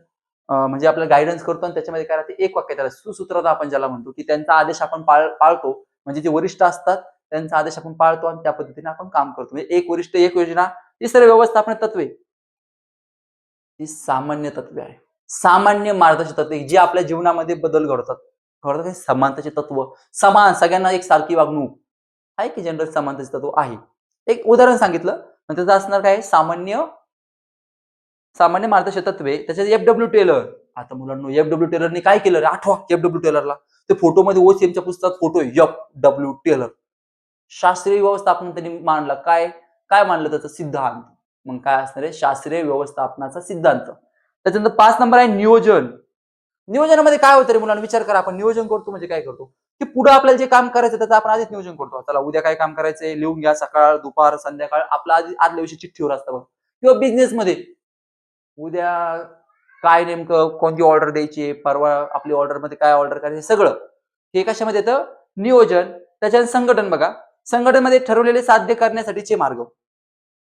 म्हणजे आपल्याला गायडन्स करतो आणि त्याच्यामध्ये काय राहते? एक वाक्यता. सुसूत्रता आपण ज्याला म्हणतो की त्यांचा आदेश आपण पाळतो. म्हणजे जे वरिष्ठ असतात त्यांचा आदेश आपण पाळतो आणि त्या पद्धतीने आपण काम करतो. म्हणजे एक वरिष्ठ एक योजना. तिसरे व्यवस्थापन तत्वे. ही सामान्य तत्वे आहे. सामान्य मार्गदर्शक तत्वे जी आपल्या जीवनामध्ये बदल घडतात. समानतेचे तत्व. समान सगळ्यांना एक सारखी वागणूक. आहे की जनरल समानतेचे तत्व आहे. एक उदाहरण सांगितलं त्याचं असणार काय? सामान्य सामान्य मार्गदर्शक तत्वे. त्याच्यात एफ.डब्ल्यू. टेलर. आता मुलांनो एफ.डब्ल्यू. टेलरने काय केलं रे? आठवा एफ.डब्ल्यू. टेलरला. ते फोटोमध्ये ओसीएमच्या पुस्तकात फोटो आहे एफ.डब्ल्यू. टेलर. शास्त्रीय व्यवस्थापन त्यांनी मांडला. काय? काय मांडलं त्याचा सिद्धांत. मग काय असणार आहे? शास्त्रीय व्यवस्थापनाचा सिद्धांत. त्याच्यानंतर 5 नंबर आहे नियोजन. नियोजनामध्ये काय होतं रे मुलांना? विचार करा. आपण नियोजन करतो म्हणजे काय करतो? की पुढे आपल्याला जे काम करायचं त्याचं आपण आधीच नियोजन करतो. चला उद्या काय काम करायचंय लिहून घ्या. सकाळ, दुपार, संध्याकाळ आपलं आदल्या दिवशी चिठ्ठीवर असतं बघ. किंवा बिझनेसमध्ये उद्या काय नेमकं कोणती ऑर्डर द्यायची, परवा आपली ऑर्डरमध्ये काय ऑर्डर करायची सगळं. हे कशामध्ये येतं? नियोजन. त्याच्यानंतर संघटन बघा. संघटनमध्ये ठरवलेले साध्य करण्यासाठीचे मार्ग.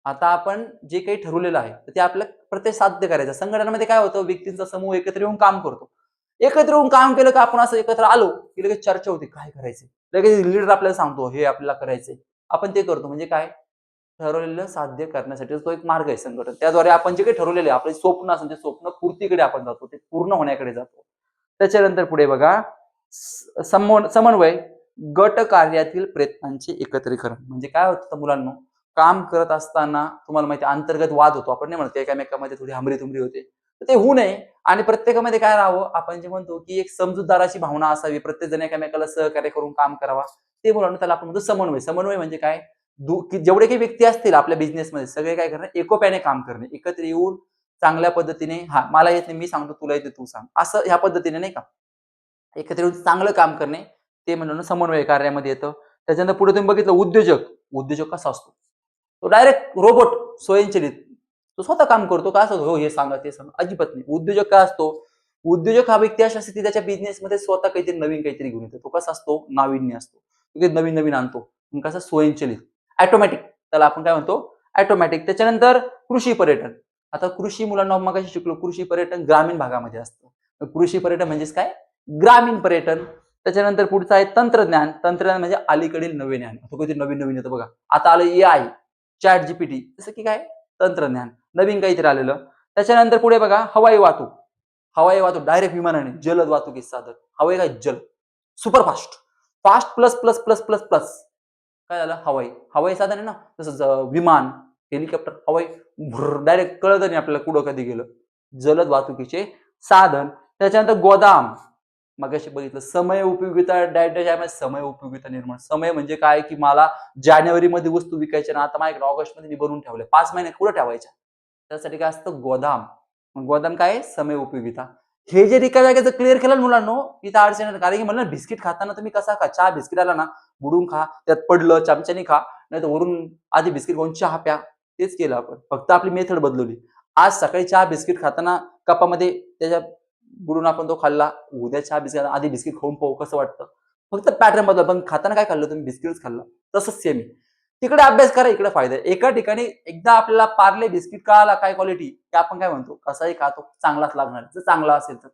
आता आपण जे काही ठरवलेलं आहे ते आपल्याला प्रत्येक साध्य करायचं. संघटनामध्ये काय होतं? व्यक्तींचा समूह एकत्र येऊन काम करतो. एकत्र येऊन काम केलं का आपण असं एकत्र आलो की लगेच चर्चा होते काय करायचंय. लगेच लीडर आपल्याला सांगतो हे आपल्याला करायचंय. आपण ते करतो म्हणजे काय? ठरवलेलं साध्य करण्यासाठी तो एक मार्ग आहे संघटन. त्याद्वारे आपण जे काही ठरवलेले आपले स्वप्न असेल ते स्वप्न पूर्तीकडे आपण जातो. ते पूर्ण होण्याकडे जातो. त्याच्यानंतर पुढे बघा समन्वय गट कार्यातील प्रयत्नांचे एकत्रीकरण. म्हणजे काय होतं मुलांनो? काम करत असताना तुम्हाला माहिती अंतर्गत वाद होतो. आपण नाही म्हणत एकामेकांमध्ये थोडी हमरी-तुमरी होते. तर ते होऊ नये आणि प्रत्येकामध्ये काय राहावं, आपण जे म्हणतो की एक समजूतदाराची भावना असावी, प्रत्येक जण एकमेकाला सहकार्य करून काम करावा. ते मुलांना त्याला आपण म्हणतो समन्वय. समन्वय म्हणजे काय, जेवढे काही व्यक्ती असतील आपल्या बिझनेसमध्ये सगळे काय करणार, एकोप्याने काम करणे, एकत्र येऊन चांगल्या पद्धतीने, हा मला येत नाही मी सांगतो, तुला येते तू सांग, असं ह्या पद्धतीने नाही का, एकत्र येऊन चांगलं काम करणे, ते म्हणून समन्वय कार्यामध्ये येतं. त्याच्यानंतर पुढे तुम्ही बघितलं उद्योजक. उद्योजक कसा असतो, तो डायरेक्ट रोबोट, स्वयंचलित, तो स्वतः काम करतो. काय असतो, हो हे सांगा ते सांगा, अजिबात नाही. उद्योजक काय असतो, उद्योजक हा व्यक्ती असा असतो की त्याच्या बिझनेसमध्ये स्वतः काहीतरी नवीन काहीतरी घेऊन येतो. तो कसा असतो, नाविन्य असतो, तो नवीन नवीन आणतो. मग कसा, स्वयंचलित, ऑटोमॅटिक, त्याला आपण काय म्हणतो, ऑटोमॅटिक. त्याच्यानंतर कृषी पर्यटन. आता कृषी मुलांना मगाशी शिकलो, कृषी पर्यटन ग्रामीण भागामध्ये असतं. कृषी पर्यटन म्हणजेच काय, ग्रामीण पर्यटन. त्याच्यानंतर पुढचं आहे तंत्रज्ञान. तंत्रज्ञान म्हणजे अलीकडील नवीन ज्ञान. तो काहीतरी नवीन नवीन येतं बघा. आता आलं AI, चॅट जीपीटी, जसं की काय, तंत्रज्ञान, नवीन काहीतरी आलेलं. त्याच्यानंतर पुढे बघा हवाई वाहतूक. हवाई वाहतूक डायरेक्ट विमानाने, जलद वाहतुकीचं साधन. हवाई काय, जल, super fast, fast plus plus plus plus plus, काय झालं, हवाई. हवाई साधन आहे ना, तसंच विमान, हेलिकॉप्टर, हवाई, डायरेक्ट कळत नाही आपल्याला कुठं कधी गेलं. जलद वाहतुकीचे साधन. त्याच्यानंतर गोदाम. मगाशी बघितलं समय उपयोगिता, डायरेक्ट समय उपयोगिता निर्माण. समय म्हणजे काय, की मला जानेवारीमध्ये वस्तू विकायच्या ना, आता माझ्याकडे ऑगस्टमध्ये मी बनवून ठेवले, 5 महिन्यात कुठं ठेवायच्या, त्यासाठी काय असतं, गोदाम. मग गोदाम काय आहे, समय उपयोगिता. हे जे रिकाम्या जागेचं क्लिअर केलं ना मुलांनो, इथं अडचण नाही. कारण की म्हणलं बिस्किट खाताना तुम्ही कसा खा, चहा बिस्किट आला ना, बुडून खा, त्यात पडलं चमच्याने खा, नाही तर वरून आधी बिस्किट खाऊन चहा प्या. तेच केलं आपण, फक्त आपली मेथड बदलवली. आज सकाळी चहा बिस्किट खाताना कपामध्ये त्याच्या बुडून आपण तो खाल्ला, उद्या चहा बिस्किट, आधी बिस्किट खाऊन पाहू कसं वाटतं. फक्त पॅटर्न बदल, पण खाताना काय खाल्लं तुम्ही, बिस्किटच खाल्लं. तसंच सेम आहे. तिकडे अभ्यास करा, इकडे फायदा आहे. एका ठिकाणी एकदा आपल्याला पार्ले बिस्किट कळाला काय क्वालिटी, की आपण काय म्हणतो, कसाही खातो चांगलाच लागणार, जर चांगला असेल तर.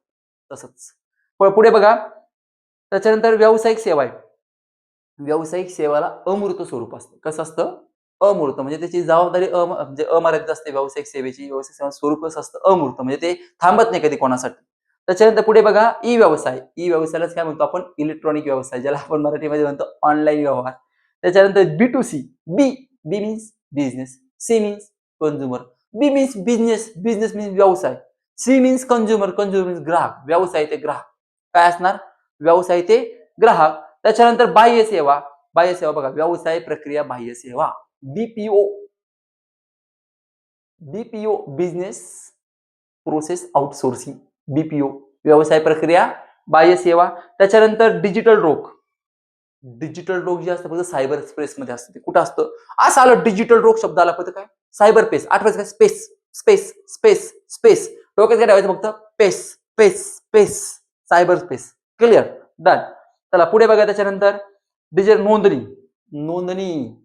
तसंच पुढे बघा. त्याच्यानंतर व्यावसायिक सेवा आहे. व्यावसायिक सेवाला अमूर्त स्वरूप असतं. कसं असतं, अमूर्त, म्हणजे त्याची जबाबदारी म्हणजे अमर्यादित असते. व्यावसायिक सेवेची, व्यावसायिक सेवा स्वरूप कसं असतं, अमूर्त, म्हणजे ते थांबत नाही कधी कोणासाठी. त्याच्यानंतर पुढे बघा, ई व्यवसाय. ई व्यवसायालाच काय म्हणतो आपण, इलेक्ट्रॉनिक व्यवसाय, ज्याला आपण मराठीमध्ये म्हणतो ऑनलाईन व्यवहार. त्याच्यानंतर B2C. B, B means business, C means consumer. B means business, business means व्यवसाय. C means consumer, consumer means ग्राहक. व्यवसाय ते ग्राहक. काय असणार, व्यवसाय ते ग्राहक. त्याच्यानंतर बाह्य सेवा. बाह्य सेवा बघा, व्यवसाय प्रक्रिया बाह्य सेवा, BPO. BPO, business process outsourcing. BPO, व्यवसाय प्रक्रिया बाह्य सेवा. त्याच्यानंतर डिजिटल रोग. डिजिटल रोग जे असतं फक्त सायबर स्पेसमध्ये असतं. ते कुठं असतं, असं आलं डिजिटल रोग शब्द आला, फक्त काय, सायबर पेस. आठवायचं काय, स्पेस स्पेस स्पेस स्पेस. डोक्यात काय ठेवायचं, फक्त पेस पेस पेस, सायबर स्पेस. Clear, done. चला पुढे बघा. त्याच्यानंतर डिजिटल नोंदणी. नोंदणी,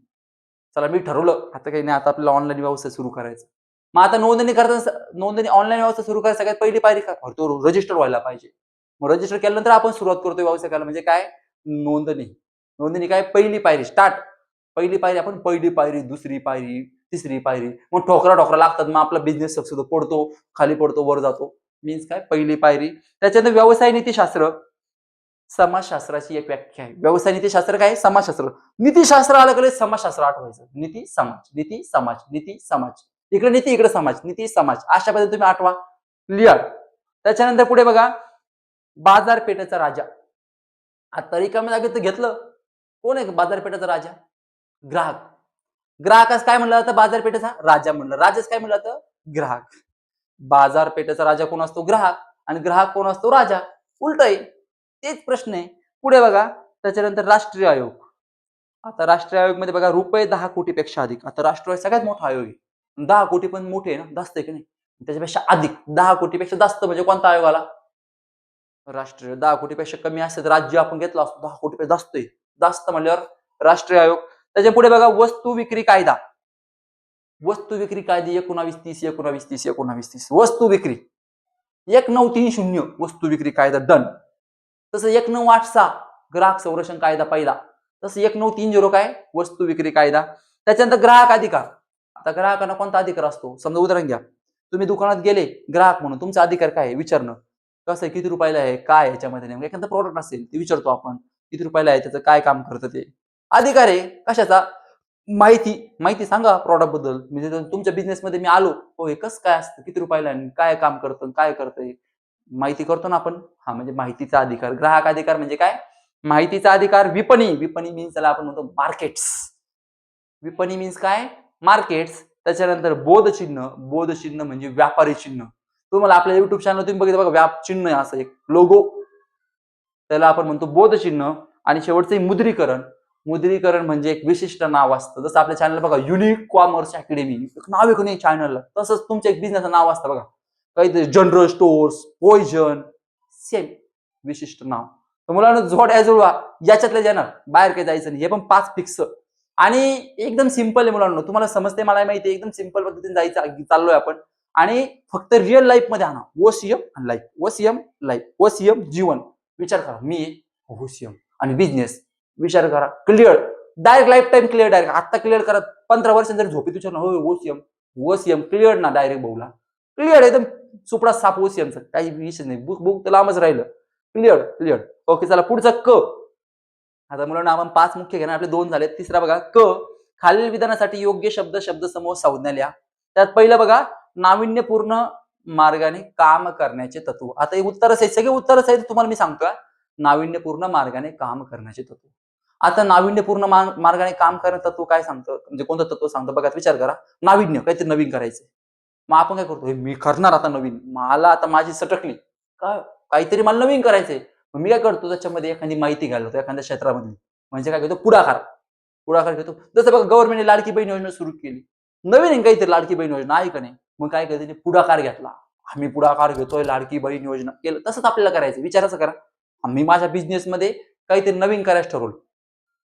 चला मी ठरवलं आता काही नाही, आता आपल्याला ऑनलाईन व्यवसाय सुरू करायचा. मग आता नोंदणी करताना, नोंदणी ऑनलाईन व्यवसाय सुरू करायला सगळ्यात पहिली पायरी काय, तो रजिस्टर व्हायला पाहिजे. मग रजिस्टर केल्यानंतर आपण सुरुवात करतो व्यवसाय करायला, म्हणजे काय, नोंदणी. नोंदणी काय, पहिली पायरी, स्टार्ट. पहिली पायरी, आपण पहिली पायरी, दुसरी पायरी, तिसरी पायरी, मग ठोकरा ठोकरा लागतात, मग आपला बिझनेस सक्सेस पडतो, खाली पडतो, वर जातो. मीन्स काय, पहिली पायरी. त्याच्यानंतर व्यवसाय नीतीशास्त्र. समाजशास्त्राची एक व्याख्या आहे. व्यवसाय नीतीशास्त्र काय, समाजशास्त्र. नीतीशास्त्र आलं की समाजशास्त्र आठवायचं. नीती समाज, नीती समाज, नीती समाज. इकडे नीती, इकडे समाज, नीती समाज, अशा पद्धतीने तुम्ही आठवा, क्लिअर. त्याच्यानंतर पुढे बघा, बाजारपेठेचा राजा. आता रिकाम्या जागेत घेतलं, कोण आहे बाजारपेठेचा राजा, ग्राहक. ग्राहकास काय म्हणलं जातं, बाजारपेठेचा राजा म्हणलं. राजाच काय म्हणलं जातं, ग्राहक. बाजारपेठेचा राजा कोण असतो, ग्राहक. आणि ग्राहक कोण असतो, राजा. उलट आहे, तेच प्रश्न आहे. पुढे बघा. त्याच्यानंतर राष्ट्रीय आयोग. आता राष्ट्रीय आयोग मध्ये बघा, ₹10 कोटीपेक्षा अधिक. आता राष्ट्रीय सगळ्यात मोठा आयोग आहे. 10 कोटी पण मोठे आहे ना, जास्त आहे की नाही, त्याच्यापेक्षा अधिक 10 कोटीपेक्षा जास्त म्हणजे कोणता आयोग आला, राष्ट्रीय. 10 कोटीपेक्षा कमी असेल तर राज्य आपण घेतला असतो, 10 कोटीपेक्षा जास्त आहे, जास्त म्हणल्यावर राष्ट्रीय आयोग. त्याच्या पुढे बघा, वस्तू विक्री कायदा. वस्तू विक्री कायदे 1930, 1930, 1930. वस्तू विक्री 1930 वस्तू विक्री कायदा, डन. तसं 1986 ग्राहक संरक्षण कायदा पहिला. तसं 1930 काय, वस्तू विक्री कायदा. त्याच्यानंतर ग्राहक अधिकार. आता ग्राहकांना कोणता अधिकार असतो, समजा उदाहरण घ्या, तुम्ही दुकानात गेले ग्राहक म्हणून, तुमचा अधिकार काय आहे, विचारणं. कसं आहे, किती रुपयाला आहे, काय ह्याच्यामध्ये नेमकं, एखादं प्रोडक्ट असेल ते विचारतो आपण, किती रुपयाला आहे, त्याचं काय काम करतं, ते अधिकार आहे. कशाचा, माहिती माहिती सांगा प्रॉडक्ट बद्दल. म्हणजे तुमच्या बिझनेसमध्ये मी आलो, हो हे कसं काय असतं, किती रुपयाला आहे, काय काम करतं, काय करतंय, माहिती करतो ना आपण. हा म्हणजे माहितीचा अधिकार. ग्राहक अधिकार म्हणजे काय? माहितीचा अधिकार. विपणी, विपणी मीन्स त्याला आपण म्हणतो मार्केट्स. विपणी मीन्स काय? मार्केट्स. त्याच्यानंतर बोधचिन्ह, बोधचिन्ह म्हणजे व्यापारी चिन्ह. तुम्हाला आपल्या YouTube चॅनलवर तुम्ही बघितलं बघा, चिन्ह आहे असं एक लोगो, त्याला आपण म्हणतो बोधचिन्ह. आणि शेवटचं मुद्रीकरण. मुद्रीकरण म्हणजे एक विशिष्ट नाव असतं. जसं आपल्या चॅनल बघा, युनिक कॉमर्स अकॅडमी, नाव आहे कोणी चॅनलला, तसंच तुमच्या एक बिझनेसचं नाव असतं बघा. काहीतरी जनरल स्टोअर्स, पॉइजन, सेम विशिष्ट नाव. तर मुलांना जोड्या जुळवा, याच्यातले येणार, बाहेर काही जायचं नाही. हे पण 5 फिक्स. आणि एकदम सिंपल आहे मुलांना, तुम्हाला समजते मला माहिती आहे, एकदम सिंपल पद्धतीने जायचं चाललोय आपण. आणि फक्त रिअल लाईफ मध्ये आणा. ओसीएम आणि लाईफ, ओसीएम लाईफ, ओसीएम जीवन. विचार करा, मी ओसीएम आणि बिझनेस, विचार करा, clear, direct life time clear. Direct आता क्लिअर करा. 15 वर्ष जरी झोपेत विचारलं, हो ओसीएम, ओसीएम क्लिअर ना, डायरेक्ट भाऊला क्लिअर, एकदम सुपडा साप ओसीएमचं, काही विषय नाही. बुक बुक तर लांबच राहिलं. Clear clear. ओके, चला पुढचा क. आता मुलांना आपण 5 मुख्य घेणार, आपले 2 झाले. तिसरा बघा क. खालील विधानासाठी योग्य शब्द, शब्दसमूह, संज्ञा लिहा. त्यात पहिलं बघा, नाविन्यपूर्ण मार्गाने काम करण्याचे तत्व. आता हे उत्तरच आहे, सगळे उत्तरच आहेत तुम्हाला मी सांगतोय. नाविन्यपूर्ण मार्गाने काम करण्याचे तत्व. आता नाविन्यपूर्ण मार्गाने काम करण्याचं तत्व काय सांगतं, म्हणजे कोणतं तत्व सांगतं बघा, विचार करा. नाविन्य, काहीतरी नवीन करायचं. मग आपण काय करतो, मी करणार आता नवीन, मला आता माझी सटकली काय, काहीतरी मला नवीन करायचंय. मग मी काय करतो, त्याच्यामध्ये एखादी माहिती घालतो एखाद्या क्षेत्रामधली. म्हणजे काय करतो, पुढाकार. पुढाकार घेतो. जसं बघा, गव्हर्नमेंटने लाडकी बहीण योजना सुरू केली. नवीन आहे काहीतरी लाडकी बहीण योजना, आहे का नाही? मग काय करते, पुढाकार घेतला. आम्ही पुढाकार घेतोय, लाडकी बहीण योजना केलं. तसंच आपल्याला करायचं. विचारायचं करा, आम्ही माझ्या बिझनेसमध्ये काहीतरी नवीन करायचं ठरवलं.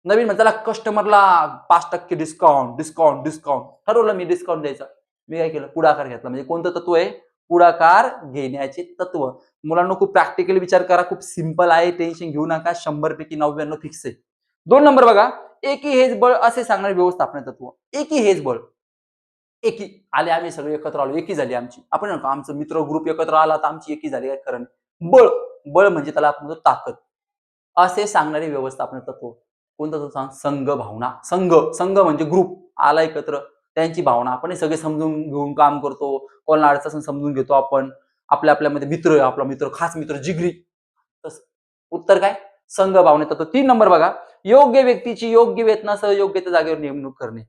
नवीन म्हणजे त्याला कस्टमरला 5% डिस्काउंट, डिस्काउंट, डिस्काउंट ठरवलं मी डिस्काउंट द्यायचा. मी काय केलं, पुढाकार घेतला. म्हणजे कोणतं तत्व आहे? पुढाकार घेण्याचे तत्व. मुलांना खूप प्रॅक्टिकली विचार करा, खूप सिंपल आहे, टेन्शन घेऊ नका. 100 पैकी 99 फिक्स आहे. 2 नंबर बघा, एकी हेच बळ असे सांगणारे व्यवस्थापन तत्व. एकी हेच बळ. एकी आले, आम्ही सगळे एकत्र आलो, एकी झाली आमची. आपण म्हणतो आमचं मित्र ग्रुप एकत्र आला तर आमची एकी झाली, काय खरं नाही. बळ, बळ म्हणजे त्याला आपण म्हणतो ताकद. असे सांगणारे व्यवस्थापन तत्व. कोणतं तत्व सांग? संघ भावना. संघ, संघ म्हणजे ग्रुप आला एकत्र, त्यांची भावना. आपण हे सगळे समजून घेऊन काम करतो. कोणाला अडचण असेल समजून घेतो आपण. आपल्यामध्ये मित्र आहे, आपला मित्र, खास मित्र, जिगरी. तसं उत्तर काय? संघ भावना तत्व. 3 नंबर बघा, योग्य व्यक्तीची योग्य वेतनासह योग्य त्या जागेवर नेमणूक करणे.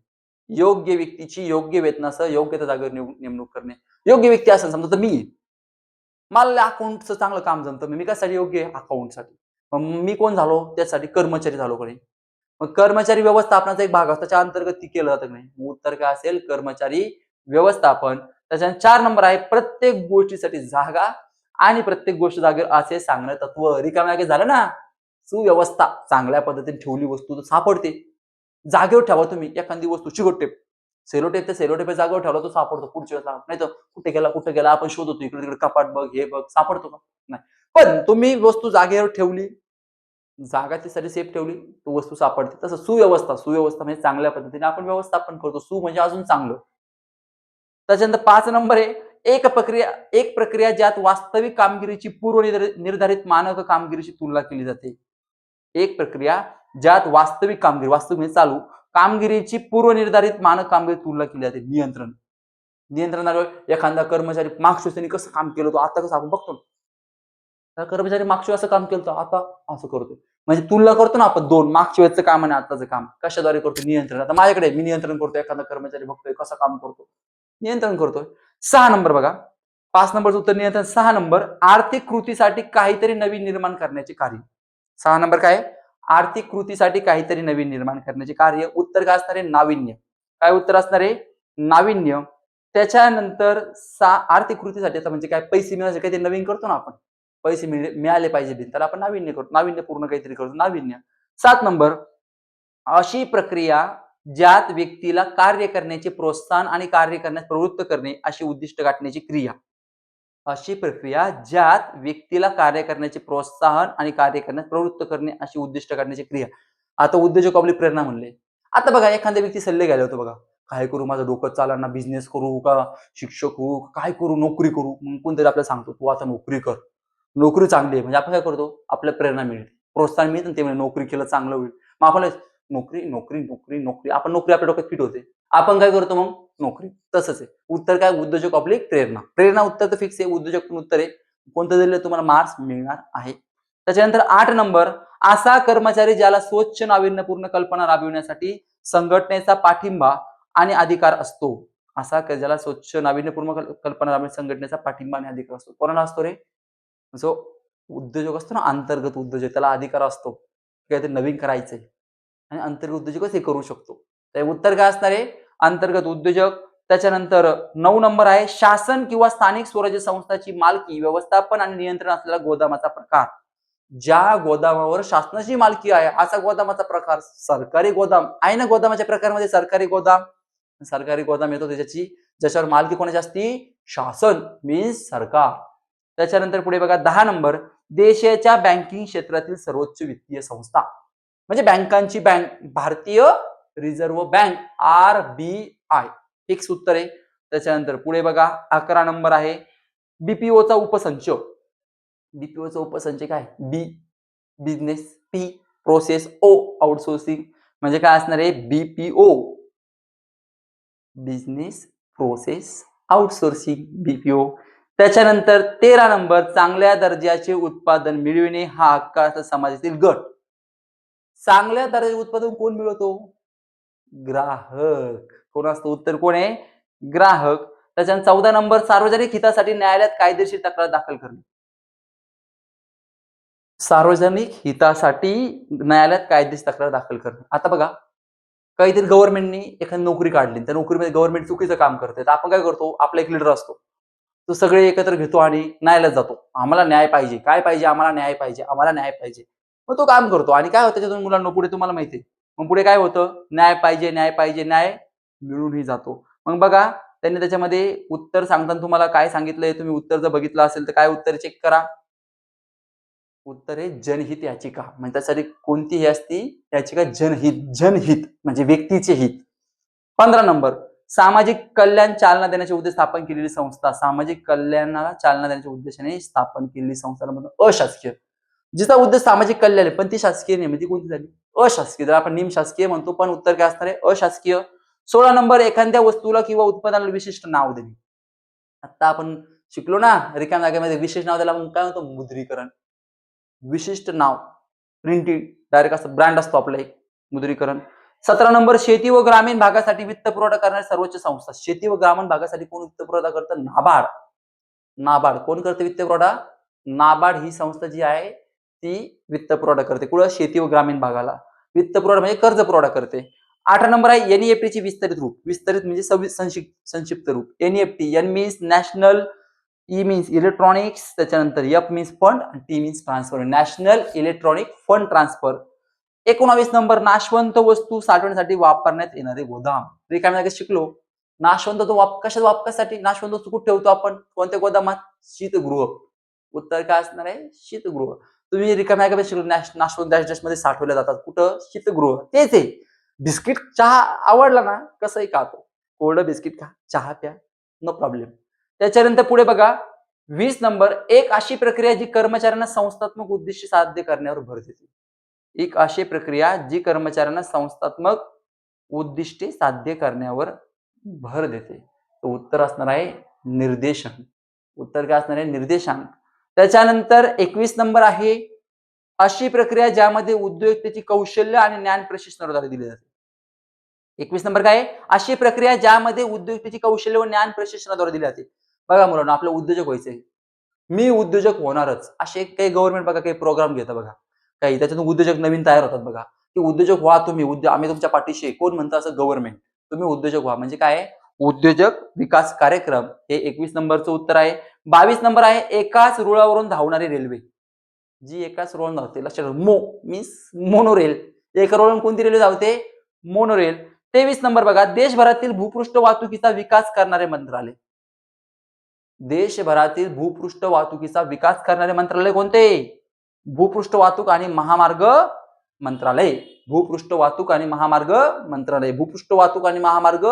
योग्य व्यक्तीची योग्य वेतनासह योग्य त्या जागेवर नेमणूक करणे. योग्य व्यक्ती असेल समजा, तर मी मला अकाउंटचं चांगलं काम जमतं, मी कशासाठी योग्य आहे? अकाउंटसाठी. मग मी कोण झालो? त्यासाठी कर्मचारी झालो कोणी. मग कर्मचारी व्यवस्थापनाचा एक भाग असतो, त्याच्या अंतर्गत ती केलं जातं नाही. उत्तर काय असेल? कर्मचारी व्यवस्थापन. त्याच्यानंतर 4 नंबर आहे, प्रत्येक गोष्टीसाठी जागा आणि प्रत्येक गोष्ट जागेवर असे सांगणं तत्व. रिकाम्या जागी झालं ना, सुव्यवस्था. चांगल्या पद्धतीने ठेवली वस्तू तर सापडते. जागेवर ठेवा तुम्ही एखादी वस्तू, चिकटटेप, सेलोटेप, त्या सेलोटेप जागेवर ठेवला तो सापडतो पुढच्या वेळेला. नाही तर कुठे गेला आपण शोधतो, इकडे तिकडे कपाट बघ, हे बघ, सापडतो का? नाही. पण तुम्ही वस्तू जागेवर ठेवली, जागा त्यासाठी सेफ ठेवली, तो वस्तू सापडते. तसं सुव्यवस्था, सुव्यवस्था म्हणजे चांगल्या पद्धतीने आपण व्यवस्थापन करतो. म्हणजे अजून चांगलं. त्याच्यानंतर 5 नंबर आहे, एक प्रक्रिया ज्यात वास्तविक कामगिरीची पूर्व निर्धारित मानक कामगिरीची तुलना केली जाते. एक प्रक्रिया ज्यात वास्तविक कामगिरी, वास्तविक म्हणजे चालू कामगिरीची पूर्वनिर्धारित मानक कामगिरी तुलना केली जाते. नियंत्रण. नियंत्रणावर एखादा कर्मचारी मागच्या वेळेस कसं काम केलं होतं, आता कसं आपण बघतो. त्या कर्मचारी मागच्या वेळेस असं काम केलं होतं, आता असं करतो. म्हणजे तुलना करतो ना आपण 2, मागच्या वेळेचं काम आणि आताचं काम. कशाद्वारे करतो? नियंत्रण. आता माझ्याकडे मी नियंत्रण करतो, एखादा कर्मचारी बघतोय कसं काम करतो, नियंत्रण करतोय. 6 नंबर बघा, 5 नंबरचं उत्तर नियंत्रण. 6 नंबर, आर्थिक कृतीसाठी काहीतरी नवीन निर्माण करण्याचे कार्य. 6 नंबर काय? आर्थिक कृतीसाठी काहीतरी नवीन निर्माण करण्याचे कार्य. उत्तर काय असणार आहे? नाविन्य. काय उत्तर असणार आहे? नाविन्य. त्याच्यानंतर आर्थिक कृतीसाठी आता म्हणजे काय? पैसे मिळायचे, काहीतरी नवीन करतो ना आपण. पैसे मिळाले पाहिजे, त्याला आपण नाविन्य करतो. नाविन्यपूर्ण काहीतरी करतो, नाविन्य. 7 नंबर, अशी प्रक्रिया ज्यात व्यक्तीला कार्य करण्याचे प्रोत्साहन आणि कार्य करण्यास प्रवृत्त करणे अशी उद्दिष्ट गाठण्याची क्रिया. अशी प्रक्रिया ज्यात व्यक्तीला कार्य करण्याचे प्रोत्साहन आणि कार्य करण्यास प्रवृत्त करणे अशी उद्दिष्ट काढण्याची क्रिया. आता उद्योजक आपली प्रेरणा म्हणले. आता बघा, एखाद्या व्यक्ती सल्ले घ्यायला होतो बघा, काय करू, माझं डोकं चालना, बिझनेस करू का शिक्षक होऊ, काय करू, नोकरी करू. मग कोणतरी आपल्याला सांगतो, तू आता नोकरी कर, नोकरी चांगली आहे. म्हणजे आपण काय करतो, आपल्याला प्रेरणा मिळते, प्रोत्साहन मिळतं, ते म्हणजे नोकरी केलं चांगलं होईल. मग आपण नोकरी नोकरी नोकरी नोकरी. आपण नोकरी आपल्या डोक्यात फिट होते. आपण काय करतो मग? नोकरी. तसंच आहे. उत्तर काय? उद्योजक ऑब्लिक प्रेरणा. प्रेरणा उत्तर तर फिक्स आहे. उद्योजक पण उत्तर आहे. कोणतं दिलं तुम्हाला मार्क्स मिळणार आहे. त्याच्यानंतर 8 नंबर, असा कर्मचारी ज्याला स्वच्छ नाविन्यपूर्ण कल्पना राबविण्यासाठी संघटनेचा पाठिंबा आणि अधिकार असतो. असा ज्याला स्वच्छ नाविन्यपूर्ण कल्पना राबविण्यासाठी संघटनेचा पाठिंबा आणि अधिकार असतो. कोणाला असतो रे? जो उद्योजक असतो ना, अंतर्गत उद्योजक, त्याला अधिकार असतो. काहीतरी नवीन करायचंय आणि अंतर्गत उद्योजकच हे करू शकतो. तर उत्तर काय असणार आहे? अंतर्गत उद्योजक. त्याच्यानंतर 9 नंबर आहे, शासन किंवा स्थानिक स्वराज्य संस्थाची मालकी, व्यवस्थापन आणि नियंत्रण असलेला गोदामाचा प्रकार. ज्या गोदामावर शासनाची मालकी आहे असा गोदामाचा प्रकार सरकारी गोदाम आहे ना. गोदामाच्या प्रकारामध्ये सरकारी गोदाम येतो ज्याच्यावर मालकी कोणाची असती? शासन मीन्स सरकार. त्याच्यानंतर पुढे बघा 10 नंबर, देशाच्या बँकिंग क्षेत्रातील सर्वोच्च वित्तीय संस्था म्हणजे बँकांची बँक भारतीय रिझर्व्ह बँक RBI. फिक्स उत्तर आहे. त्याच्यानंतर पुढे बघा 11 नंबर आहे, बीपीओचा उपसंच. बीपीओचा उपसंच काय? बी बिझनेस, पी प्रोसेस, ओ आउटसोर्सिंग. म्हणजे काय असणार आहे? BPO business process outsourcing, BPO. त्याच्यानंतर 13 नंबर, चांगल्या दर्जाचे उत्पादन मिळविणे हा हक्काचा समाजातील गट. चांगल्या दर्जाचे उत्पादन कोण मिळवतो? ग्राहक. कोण असतो? उत्तर कोण आहे? ग्राहक. त्याच्यानंतर 14 नंबर, सार्वजनिक हितासाठी न्यायालयात कायदेशीर तक्रार दाखल करणे. सार्वजनिक हितासाठी न्यायालयात कायदेशीर तक्रार दाखल करणे. आता बघा, काहीतरी गव्हर्नमेंटनी एखादी नोकरी काढली, त्या नोकरीमध्ये गव्हर्नमेंट चुकीचं काम करते, तर आपण काय करतो? आपला एक लीडर असतो, तो सगळे एकत्र घेतो आणि न्यायालयात जातो. आम्हाला न्याय पाहिजे. काय पाहिजे? आम्हाला न्याय पाहिजे. आम्हाला न्याय पाहिजे. मग तो काम करतो आणि काय होतं त्याच्यातून मुलांना पुढे तुम्हाला माहिती आहे. मग पुढे काय होतं? न्याय पाहिजे, न्याय पाहिजे, न्याय मिळूनही जातो. मग बघा, त्यांनी त्याच्यामध्ये उत्तर सांगताना तुम्हाला काय सांगितलंय? तुम्ही उत्तर जर बघितलं असेल तर काय उत्तर चेक करा. उत्तर आहे जनहित याचिका. म्हणजे त्यासाठी कोणती ही असती याचिका? जनहित म्हणजे व्यक्तीचे हित. 15 नंबर, सामाजिक कल्याण चालना देण्याच्या उद्देश स्थापन केलेली संस्था. सामाजिक कल्याणाला चालना देण्याच्या उद्देशाने स्थापन केलेली संस्था म्हणजे अशासकीय. जिचा उद्देश सामाजिक कल्याण आहे पण ती शासकीय नाही, म्हणजे कोणती झाली? अशासकीय. जर आपण निमशासकीय म्हणतो पण उत्तर काय असणार आहे? अशासकीय. 16 नंबर, एखाद्या वस्तूला किंवा उत्पादनाला विशिष्ट नाव देणे. आता आपण शिकलो ना रिकाम्या जागेमध्ये विशेष नाव द्यायला मग काय म्हणतो? मुद्रीकरण. विशिष्ट नाव, प्रिंटिंग डायरेक्ट असं ब्रँड असतो आपला एक, मुद्रीकरण. 17 नंबर, शेती व ग्रामीण भागासाठी वित्त पुरवठा करणारी सर्वोच्च संस्था. शेती व ग्रामीण भागासाठी कोण वित्त पुरवठा करतं? नाबार्ड. नाबार्ड कोण करते वित्त पुरवठा? नाबार्ड ही संस्था जी आहे ती वित्त पुरवठा करते. कुठं? शेती व ग्रामीण भागाला वित्त पुरवठा म्हणजे कर्ज पुरवठा करते. 8 नंबर आहे, NEFT ची विस्तारित रूप. विस्तारित म्हणजे संक्षिप्त रूप. NEFT, N means national, E means electronics, त्याच्यानंतर F मीन्स फंड आणि T means transfer. National electronic fund transfer. 19 number, नाशवंत वस्तू साठवण्यासाठी वापरण्यात येणारे गोदाम. रिकाम्या जागेत शिकलो. नाशवंत तो कशात वापरासाठी? नाशवंत वस्तू कुठे ठेवतो आपण? कोणत्या गोदामात? शीतगृह. उत्तर काय असणार आहे? शीतगृह. तुम्ही रिकाम्या जागेत शिकलो नाशवंत डॅश डॅश मध्ये साठवल्या जातात. कुठं? शीतगृह. तेच आहे. बिस्किट चहा आवडला ना कसंही खातो. कोरडं बिस्किट खा, चहा प्या, नो प्रॉब्लेम. त्याच्यानंतर पुढे बघा 20 नंबर, एक अशी प्रक्रिया जी कर्मचाऱ्यांना संस्थात्मक उद्दिष्ट साध्य करण्यावर भर देते. एक अशी प्रक्रिया जी कर्मचाऱ्यांना संस्थात्मक उद्दिष्टे साध्य करण्यावर भर देते. तर उत्तर असणार आहे निर्देशन. उत्तर काय असणार आहे? निर्देशांक. त्याच्यानंतर 21 नंबर आहे, अशी प्रक्रिया ज्यामध्ये उद्योजकतेची कौशल्य आणि ज्ञान प्रशिक्षणाद्वारे दिली जाते. 21 नंबर काय आहे? अशी प्रक्रिया ज्यामध्ये उद्योजकतेची कौशल्य व ज्ञान प्रशिक्षणाद्वारे दिली जाते. बघा मुलांना, आपलं उद्योजक व्हायचंय, मी उद्योजक होणारच असे काही गव्हर्नमेंट बघा काही प्रोग्राम घेतं बघा, काही त्याच्यातून उद्योजक नवीन तयार होतात बघा, की उद्योजक व्हा तुम्ही, आम्ही तुमच्या पाठीशी. कोण म्हणतं असं? गव्हर्नमेंट. तुम्ही उद्योजक व्हा म्हणजे काय? उद्योजक विकास कार्यक्रम. हे 21 नंबरचं उत्तर आहे. 22 नंबर आहे, एकाच रुळावरून धावणारी रेल्वे. जी एकाच रुळावरून धावते, लक्षात ठेवा. Means monorail. एका रुळावरून कोणती रेल्वे धावते? मोनोरेल. 23 नंबर बघा, देशभरातील भूपृष्ठ वाहतुकीचा विकास करणारे मंत्रालय. देशभरातील भूपृष्ठ वाहतुकीचा विकास करणारे मंत्रालय कोणते? भूपृष्ठ वाहतूक आणि महामार्ग मंत्रालय. भूपृष्ठ वाहतूक आणि महामार्ग मंत्रालय. भूपृष्ठ वाहतूक आणि महामार्ग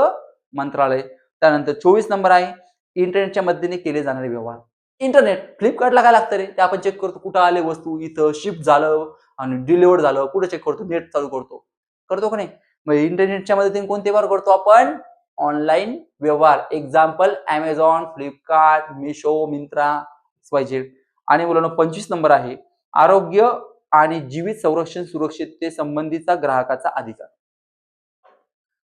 मंत्रालय. त्यानंतर 24 नंबर आहे, इंटरनेटच्या मदतीने केले जाणारे व्यवहार. इंटरनेट, फ्लिपकार्टला काय लागतं रे? ते आपण चेक करतो कुठं आले वस्तू, इथं शिफ्ट झालं आणि डिलिव्हर झालं, कुठे चेक करतो? नेट चालू करतो. करतो का नाही? मग इंटरनेटच्या मदतीने कोणते व्यवहार करतो आपण? ऑनलाईन व्यवहार. Example Amazon, Flipkart, Meesho, Myntra, XYZ. आणि मुलांनो 25 नंबर आहे आरोग्य आणि जीवित संरक्षण सुरक्षिततेसंबंधीचा ग्राहकाचा अधिकार.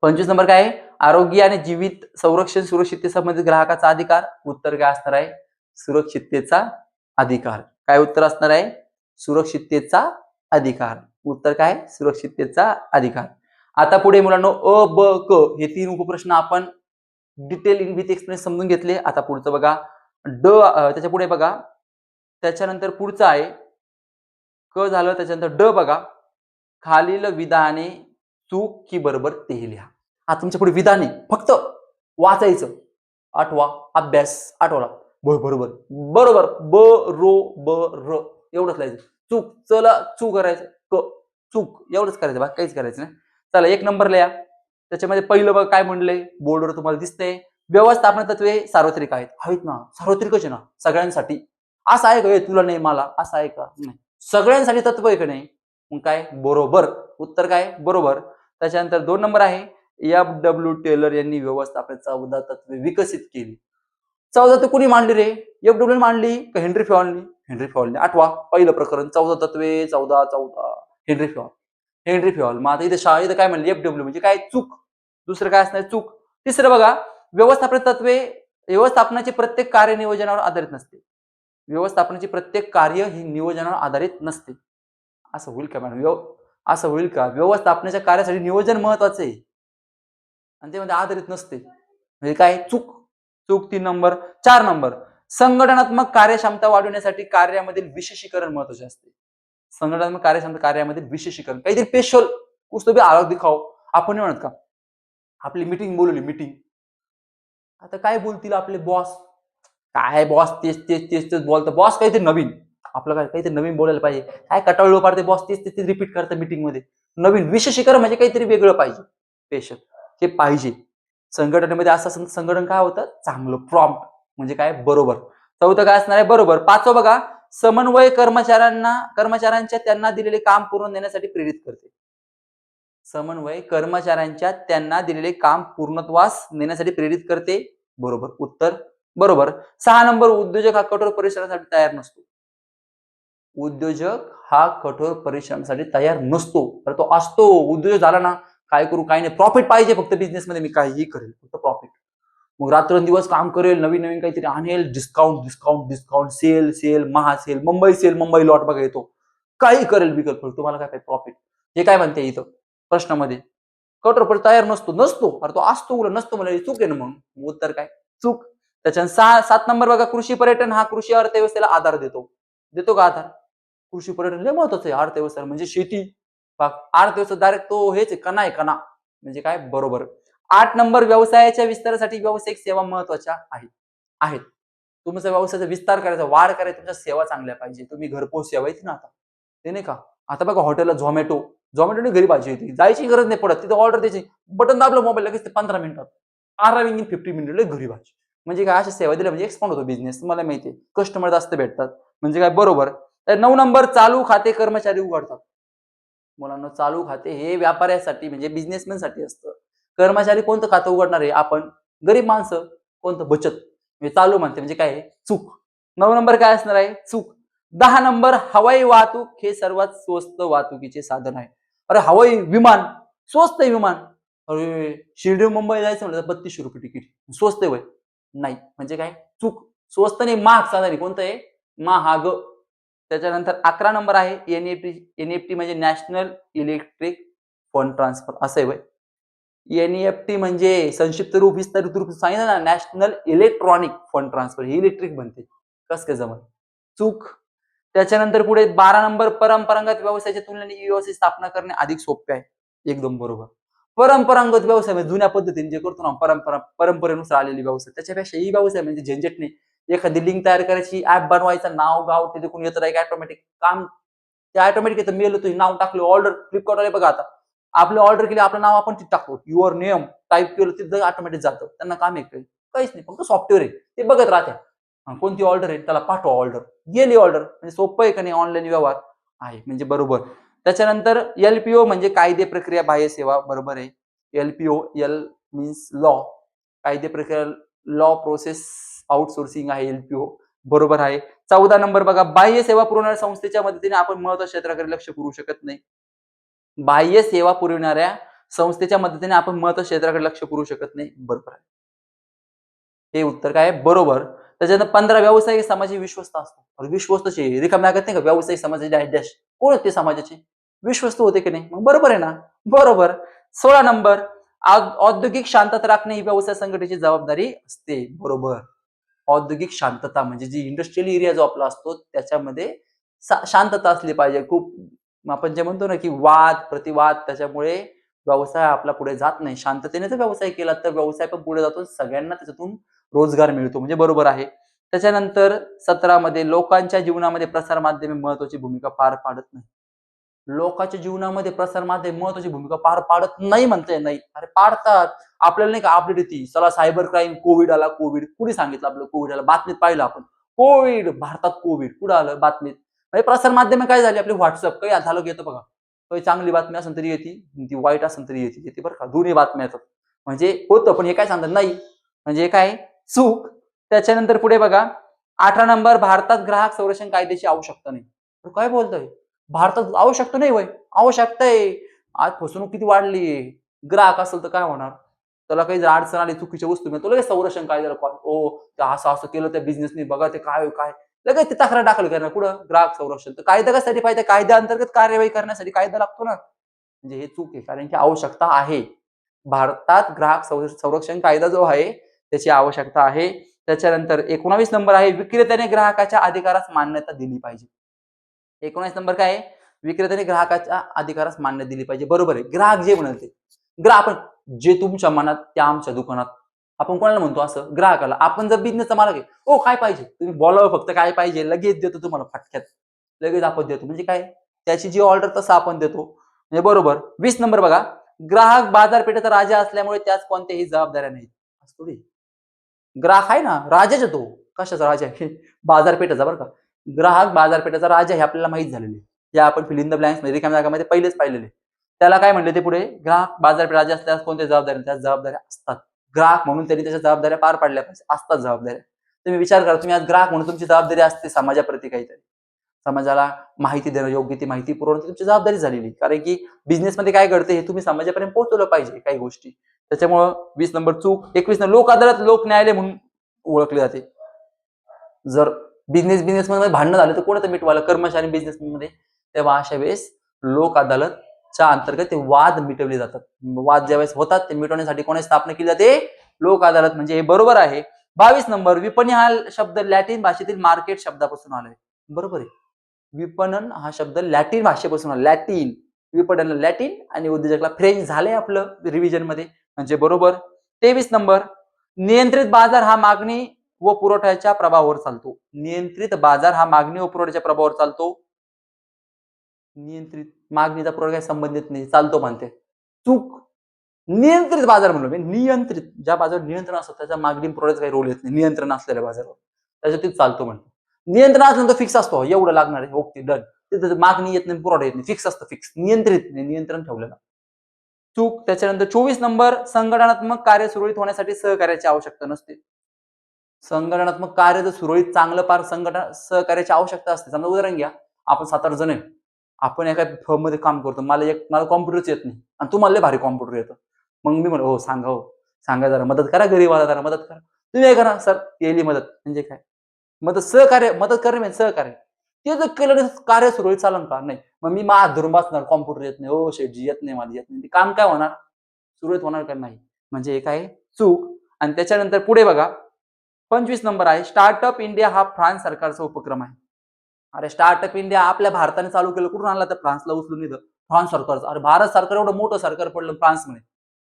25 नंबर काय आहे? आरोग्य आणि जीवित संरक्षण सुरक्षिततेसंबंधित ग्राहकाचा अधिकार. उत्तर काय असणार आहे? सुरक्षिततेचा अधिकार. काय उत्तर असणार आहे? सुरक्षिततेचा अधिकार. उत्तर काय? सुरक्षिततेचा अधिकार. आता पुढे मुलांनो अ, ब, क हे 3 उपप्रश्न आपण डिटेल इन विथ एक्सप्लेनेशन समजून घेतले. आता पुढचं बघा त्याच्या पुढे बघा. त्याच्यानंतर पुढचं आहे क झालं, त्याच्यानंतर ड बघा. खालील विधाने चूक की बरोबर ते लिहा. आता तुमच्या पुढे विधाने फक्त वाचायचं. आठवा अभ्यास आठवला. बरोबर बरोबर ब रो ब र एवढंच लिहायचं. चूक चला चू करायचं क चूक एवढंच करायचं बाकी काहीच करायचं नाही. चला 1 नंबर लिहा. त्याच्यामध्ये पहिलं बघा काय म्हणलंय बोर्डवर तुम्हाला दिसतंय. व्यवस्थापन तत्वे सार्वत्रिक आहेत ना? सार्वत्रिकच आहे ना सगळ्यांसाठी. असं आहे का तुला नाही मला असं आहे का? नाही. सगळ्यांसाठी तत्व आहे का नाही? मग काय बरोबर. उत्तर काय? बरोबर. त्याच्यानंतर 2 नंबर आहे एफ.डब्ल्यू. टेलर यांनी व्यवस्थापन 14 तत्वे विकसित केली. 14 तत्वे कुणी मांडली रे? एफ.डब्ल्यू. मांडली का हेनरी फॉलनी? हेनरी फॉलनी. आठवा पहिलं प्रकरण 14 तत्वे 14 हेनरी फॉल. Henry fall. मग आता इथं काय म्हणले एफ.डब्ल्यू. म्हणजे काय? चूक. दुसरं काय असणार? चूक. तिसरं बघा व्यवस्थापन तत्वे व्यवस्थापनाचे प्रत्येक कार्य नियोजनावर आधारित नसते. व्यवस्थापनाची प्रत्येक कार्य ही नियोजनावर आधारित नसते. असं होईल का मॅडम? असं होईल का? व्यवस्थापनाच्या कार्यासाठी नियोजन महत्वाचं आहे आणि त्यामध्ये आधारित नसते. म्हणजे काय? चूक. चूक 3 नंबर. 4 नंबर संघटनात्मक कार्यक्षमता वाढवण्यासाठी कार्यामधील विशेषीकरण महत्वाचे असते. संघटनात्मक कार्यक्षमता कार्यामधील विशेषीकरण काहीतरी स्पेशल कुछ भी अलग दिखाओ. आपण नाही म्हणत का आपली मीटिंग बोलवली मीटिंग. आता काय बोलतील आपले बॉस? काय बॉस तेच बोलतं. बॉस काहीतरी नवीन. आपलं काय काहीतरी नवीन बोलायला पाहिजे. काय कटाळलो पाडते बॉस तेच रिपीट करतं मीटिंग मध्ये. नवीन विशेषीकरण म्हणजे काहीतरी वेगळं पाहिजे. स्पेशल हे पाहिजे. संघटनेमध्ये असं संघटन काय होतं? चांगलं प्रॉम्प्ट म्हणजे काय? बरोबर. चौथं काय असणार आहे? बरोबर. 5वं बघा समन्वय कर्मचाऱ्यांच्या त्यांना दिलेले काम पूर्ण देण्यासाठी प्रेरित करते. समन्वय कर्मचाऱ्यांच्या त्यांना दिलेले काम पूर्णत्वास नेण्यासाठी प्रेरित करते. बरोबर. उत्तर बरोबर. 6 नंबर उद्योजक हा कठोर परिश्रमासाठी तयार नसतो. उद्योजक हा कठोर परिश्रमासाठी तयार नसतो तर तो असतो. उद्योजक झाला ना काय करू काय नाही प्रॉफिट पाहिजे फक्त बिझनेसमध्ये मी काहीही करेल फक्त प्रॉफिट. मग रात्रंदिवस काम करेल नवीन नवीन काहीतरी आणेल discount discount discount sale sale महासेल मुंबई लॉट बघा येतो. काही करेल बिकल तुम्हाला काय प्रॉफिट. हे काय म्हणते इथं प्रश्नामध्ये कठोर पण तयार नसतो नसतो अरे तो असतो उलट नसतो मला चूक आहे ना मग उत्तर काय चूक. त्याच्यानंतर 7 नंबर बघा कृषी पर्यटन हा कृषी अर्थव्यवस्थेला आधार देतो. देतो का आधार? कृषी पर्यटन लय महत्वाचं आहे अर्थव्यवस्था म्हणजे शेती अर्थव्यवस्था डायरेक्ट तो हेच कणा आहे कणा म्हणजे काय बरोबर. 8 नंबर व्यवसायाच्या विस्तारासाठी व्यावसायिक सेवा महत्वाच्या आहेत. तुमचा व्यवसायाचा विस्तार करायचा वाढ करायचा तुमच्या सेवा चांगल्या पाहिजे. तुम्ही घरपोच सेवा येते ना आता ते नाही का आता बघा हॉटेलला झोमॅटोने घरी भाजी येते जायची गरज नाही पडत तिथे ऑर्डर द्यायची बटन दाबलं मोबाईल लगेच 15 मिनिटात 50 मिनिट घरी भाजी. म्हणजे काय अशा सेवा दिल्या म्हणजे एक्सपांड होतो बिझनेस तुम्हाला माहिती आहे कस्टमर जास्त भेटतात म्हणजे काय बरोबर. 9 नंबर चालू खाते कर्मचारी उघडतात. मुलांना चालू खाते हे व्यापाऱ्यासाठी म्हणजे बिझनेसमॅन साठी असतं. कर्मचारी कोणतं खातं उघडणार आहे आपण गरीब माणसं कोणतं बचत म्हणजे चालू म्हणते म्हणजे काय चूक. 9 नंबर काय असणार आहे चूक. 10 नंबर हवाई वाहतूक हे सर्वात स्वस्त वाहतुकीचे साधन आहे. अरे हवाई विमान स्वस्त आहे विमान. अरे शिर्डी मुंबई जायचं म्हटलं 3200 रुपये तिकीट स्वस्त आहे नाही म्हणजे काय चूक. स्वस्त नाही महाग साधन कोणतं आहे महाग. त्याच्यानंतर 11 नंबर आहे एनईएफटी म्हणजे नॅशनल इलेक्ट्रिक फंड ट्रान्सफर असं आहे. एनईएफटी म्हणजे संक्षिप्त रूप विस्तारित रूप सांगितलं ना नॅशनल इलेक्ट्रॉनिक फंड ट्रान्सफर ही इलेक्ट्रिक बनते कस काय जमल चूक. त्याच्यानंतर पुढे 12 नंबर परंपरागत व्यवसायाच्या तुलनेने व्यवसाय स्थापना करणे अधिक सोपे आहे. एकदम बरोबर. परंपरागत व्यवसाय म्हणजे जुन्या पद्धतीने जे करतो ना परंपरेनुसार आलेली व्यवसाय त्याच्यापेक्षा ही व्यवसाय म्हणजे झंझट नाही. एखादी लिंक तयार करायची ऍप बनवायचं नाव गाव ते देखून येतं ऑटोमॅटिक काम ते ऑटोमॅटिक येतं मेल होतं नाव टाकलं ऑर्डर फ्लिपकार्टवाले बघा आता आपले ऑर्डर केली आपलं नाव आपण तिथे टाकतो युअर नेम टाईप केलं तिथं ऑटोमॅटिक जातं त्यांना काम आहे काहीच नाही फक्त सॉफ्टवेअर आहे ते बघत राहते कोणती ऑर्डर आहे त्याला पाठवा ऑर्डर गेली ऑर्डर म्हणजे सोपं आहे का नाही ऑनलाईन व्यवहार आहे म्हणजे बरोबर. त्याच्यानंतर LPO म्हणजे कायदे प्रक्रिया बाह्य सेवा, बरोबर आहे. LPO, एल मीन्स लॉ, कायदे प्रक्रिया, लॉ प्रोसेस आउटसोर्सिंग आहे LPO, बरोबर आहे. 14 नंबर बघा, बाह्य सेवा पुरवणाऱ्या संस्थेच्या मदतीने आपण महत्वाच्या क्षेत्राकडे लक्ष पुरवू शकत नाही. बाह्य सेवा पुरविणाऱ्या संस्थेच्या मदतीने आपण महत्वाच्या क्षेत्राकडे लक्ष पुरवू शकत नाही, बरोबर आहे. हे उत्तर काय आहे? बरोबर. त्याच्यानंतर 15 व्यावसायिक समाजाची विश्वस्त असतो. अरे विश्वस्तचे रिकाम्या लागत नाही का व्यावसायिक समाजाचे डॅश डॅश. कोण होते समाजाचे? विश्वस्त होते की नाही? मग बरोबर आहे ना? बरोबर. 16 नंबर, औद्योगिक शांतता राखणे ही व्यवसाय संघटनेची जबाबदारी असते. बरोबर. औद्योगिक शांतता म्हणजे जी इंडस्ट्रियल एरिया जो आपला असतो त्याच्यामध्ये शांतता असली पाहिजे. खूप आपण जे म्हणतो ना, की वाद, प्रतिवाद त्याच्यामुळे व्यवसाय आपला पुढे जात नाही. शांततेने जर व्यवसाय केला तर व्यवसाय पण पुढे जातो. सगळ्यांना त्याच्यातून रोजगार मिळतो. म्हणजे बरोबर आहे. त्याच्यानंतर 17 मध्ये लोकांच्या जीवनामध्ये प्रसार माध्यमे महत्वाची भूमिका पार पाडत नाही. लोकांच्या जीवनामध्ये प्रसार माध्यम महत्वाची भूमिका पार पाडत नाही म्हणताय नाही. अरे पाडतात. आपल्याला नाही का अपडेट येते. चला सायबर क्राईम, कोविड आला, कोविड. कुणी सांगितलं आपलं कोविड आला? बातमीत पाहिलं आपण. कोविड, भारतात कोविड. कुठं आलं? बातमीत. म्हणजे प्रसार माध्यमे काय झाली आपली WhatsApp काही झालं की येतं बघा. काही चांगली बातमी असेल तरी येते, ती वाईट असेल तरी येते बरं का. दोन्ही बातम्या येतात. म्हणजे होतं पण हे काय सांगतात नाही. म्हणजे काय चूक. त्याच्यानंतर पुढे बघा 18 नंबर, भारतात ग्राहक संरक्षण कायद्याची आवश्यकता नाही. काय बोलतोय? भारतात आवश्यकता नाही होय. आवश्यकता आहे. आज फसवणूक किती वाढली आहे. ग्राहक असेल तर काय होणार? त्याला काही जर अडचण आली, चुकीच्या वस्तू मिळाल्या, तो लगेच संरक्षण कायद्याला कॉल. ओ, ते असं-असं केलं त्या बिझनेसनी बघा ते काय काय. लगेच ते तक्रार दाखल करणार. कुठं? ग्राहक संरक्षण. तर कायदा कशासाठी पाहिजे? कायद्याअंतर्गत कार्यवाही करण्यासाठी कायदा लागतो ना. म्हणजे हे चूक आहे. कारण की आवश्यकता आहे. भारतात ग्राहक संरक्षण कायदा जो आहे त्याची आवश्यकता आहे. त्याच्यानंतर 19 नंबर आहे, विक्रेत्याने ग्राहकाच्या अधिकारास मान्यता दिली पाहिजे. 19 नंबर काय आहे? विक्रेत्याने ग्राहकाच्या अधिकारास मान्यता दिली पाहिजे. बरोबर आहे. ग्राहक जे म्हणेल ते. आपण जे तुमच्या मनात त्या आमच्या दुकानात. आपण कोणाला म्हणतो असं? ग्राहकाला. आपण जर बिझनेसचा मालक आहे, "ओ काय पाहिजे?" तुम्ही बोलावं फक्त काय पाहिजे? लगेच देतो तुम्हाला फटक्यात. लगेच आपण देतो. म्हणजे काय? त्याची जी ऑर्डर तसं आपण देतो. म्हणजे बरोबर. 20 नंबर बघा. ग्राहक बाजारपेठेचा राजा असल्यामुळे त्यास कोणत्याही जबाबदाऱ्या नाहीत. असं थोडी. ग्राहक आहे ना, राजाच आहे तो. कशाचा राजा आहे? बाजारपेठेचा बरं का. ग्राहक बाजारपेठेचा राजा हे आपल्याला माहीत झालेलं आहे. हे आपण फिल इन द ब्लँक्समध्ये रिकाम्या जागामध्ये पहिलेच पाहिलेलं आहे. त्याला काय म्हणले ते पुढे, ग्राहक बाजारपेठ राजा असल्यास कोणत्या जबाबदाऱ्या? त्यास जबाबदाऱ्या असतात. ग्राहक म्हणून त्यांनी त्याच्या जबाबदाऱ्या पार पाडल्या पाहिजे. असतात जबाबदाऱ्या. तुम्ही विचार करा, तुम्ही आज ग्राहक म्हणून तुमची जबाबदारी असते समाजाप्रती काहीतरी. समाजाला माहिती देणं, योग्य ती माहिती पुरवणं तुमची जबाबदारी झालेली. कारण की बिझनेसमध्ये काय घडते हे तुम्ही समाजापर्यंत पोहोचवलं पाहिजे काही गोष्टी. त्याच्यामुळं 20 नंबर चूक. 21 लोक अदालत, लोक न्यायालय म्हणून ओळखले जाते. जर बिझनेसमध्ये भांडणं झालं तर कोणाचं मिटवायला? कर्मचारी बिझनेसमध्ये. तेव्हा अशा वेळेस लोक अदालतच्या अंतर्गत ते वाद मिटवले जातात. वाद ज्यावेळेस होतात ते मिटवण्यासाठी कोणाची स्थापना केली जाते? लोक अदालत. म्हणजे हे बरोबर आहे. 22 नंबर, विपणी हा शब्द लॅटिन भाषेतील मार्केट शब्दापासून आलाय. बरोबर आहे. विपणन हा शब्द लॅटिन भाषेपासून आला. लॅटिन. विपणन लॅटिन आणि उद्योजकला फ्रेंच झालंय आपलं रिव्हिजन मध्ये. म्हणजे बरोबर. 23 नंबर, नियंत्रित बाजार हा मागणी व पुरवठ्याच्या प्रभावावर चालतो. नियंत्रित बाजार हा मागणी व पुरवठ्याच्या प्रभावावर चालतो. नियंत्रित मागणीचा पुरवठा काही संबंधित नाही, चालतो म्हणते. चूक. नियंत्रित बाजार म्हणलो मी. नियंत्रित. ज्या बाजारावर नियंत्रण असतं त्याच्या मागणी पुरवठ्याचा काही रोल येत नाही. नियंत्रण असलेल्या बाजारावर. त्याच्यात चालतो म्हणतो. नियंत्रण असलं तर फिक्स असतो. एवढं लागणार आहे. Okay done. तिथं मागणी येत नाही, पुरवठा येत नाही. फिक्स असतं फिक्स. नियंत्रित नाही, नियंत्रण ठेवलेलं. चूक. त्याच्यानंतर 24 नंबर, संघटनात्मक कार्य सुरळीत होण्यासाठी सहकार्याची आवश्यकता नसते. संघटनात्मक कार्य जर सुरळीत चांगलं पार सहकार्याची आवश्यकता असते. समजा उदाहरण घ्या, आपण 7-8 जण आहे. आपण एका फर्ममध्ये काम करतो. मला कॉम्प्युटरच येत नाही आणि तुम्हाला लय भारी कॉम्प्युटर येतं. मग मी म्हणलं, "हो सांगा हो. सांगा जरा मदत करा गरीबाला जरा मदत करा." तुम्ही काय करा, "सर केली मदत." म्हणजे काय? मदत करणे म्हणजे सहकार्य. ते जर केलं तर कार्य सुरळीत चालेल का? नाही. मग मी हात धरून बसणार, कॉम्प्युटर येत नाही. "हो शेठजी येत नाही, मला येत नाही." ते काम काय होणार? सुरळीत होणार का? नाही. म्हणजे हे काय? चूक. आणि त्याच्यानंतर पुढे बघा 25 नंबर आहे, स्टार्टअप इंडिया हा फ्रान्स सरकारचा उपक्रम आहे. अरे स्टार्टअप इंडिया आपल्या भारताने चालू केलं. कुठून आणला तर फ्रान्सला उचलून इथं. फ्रान्स सरकारचं. अरे भारत सरकार एवढं मोठं सरकार पडलं फ्रान्समध्ये.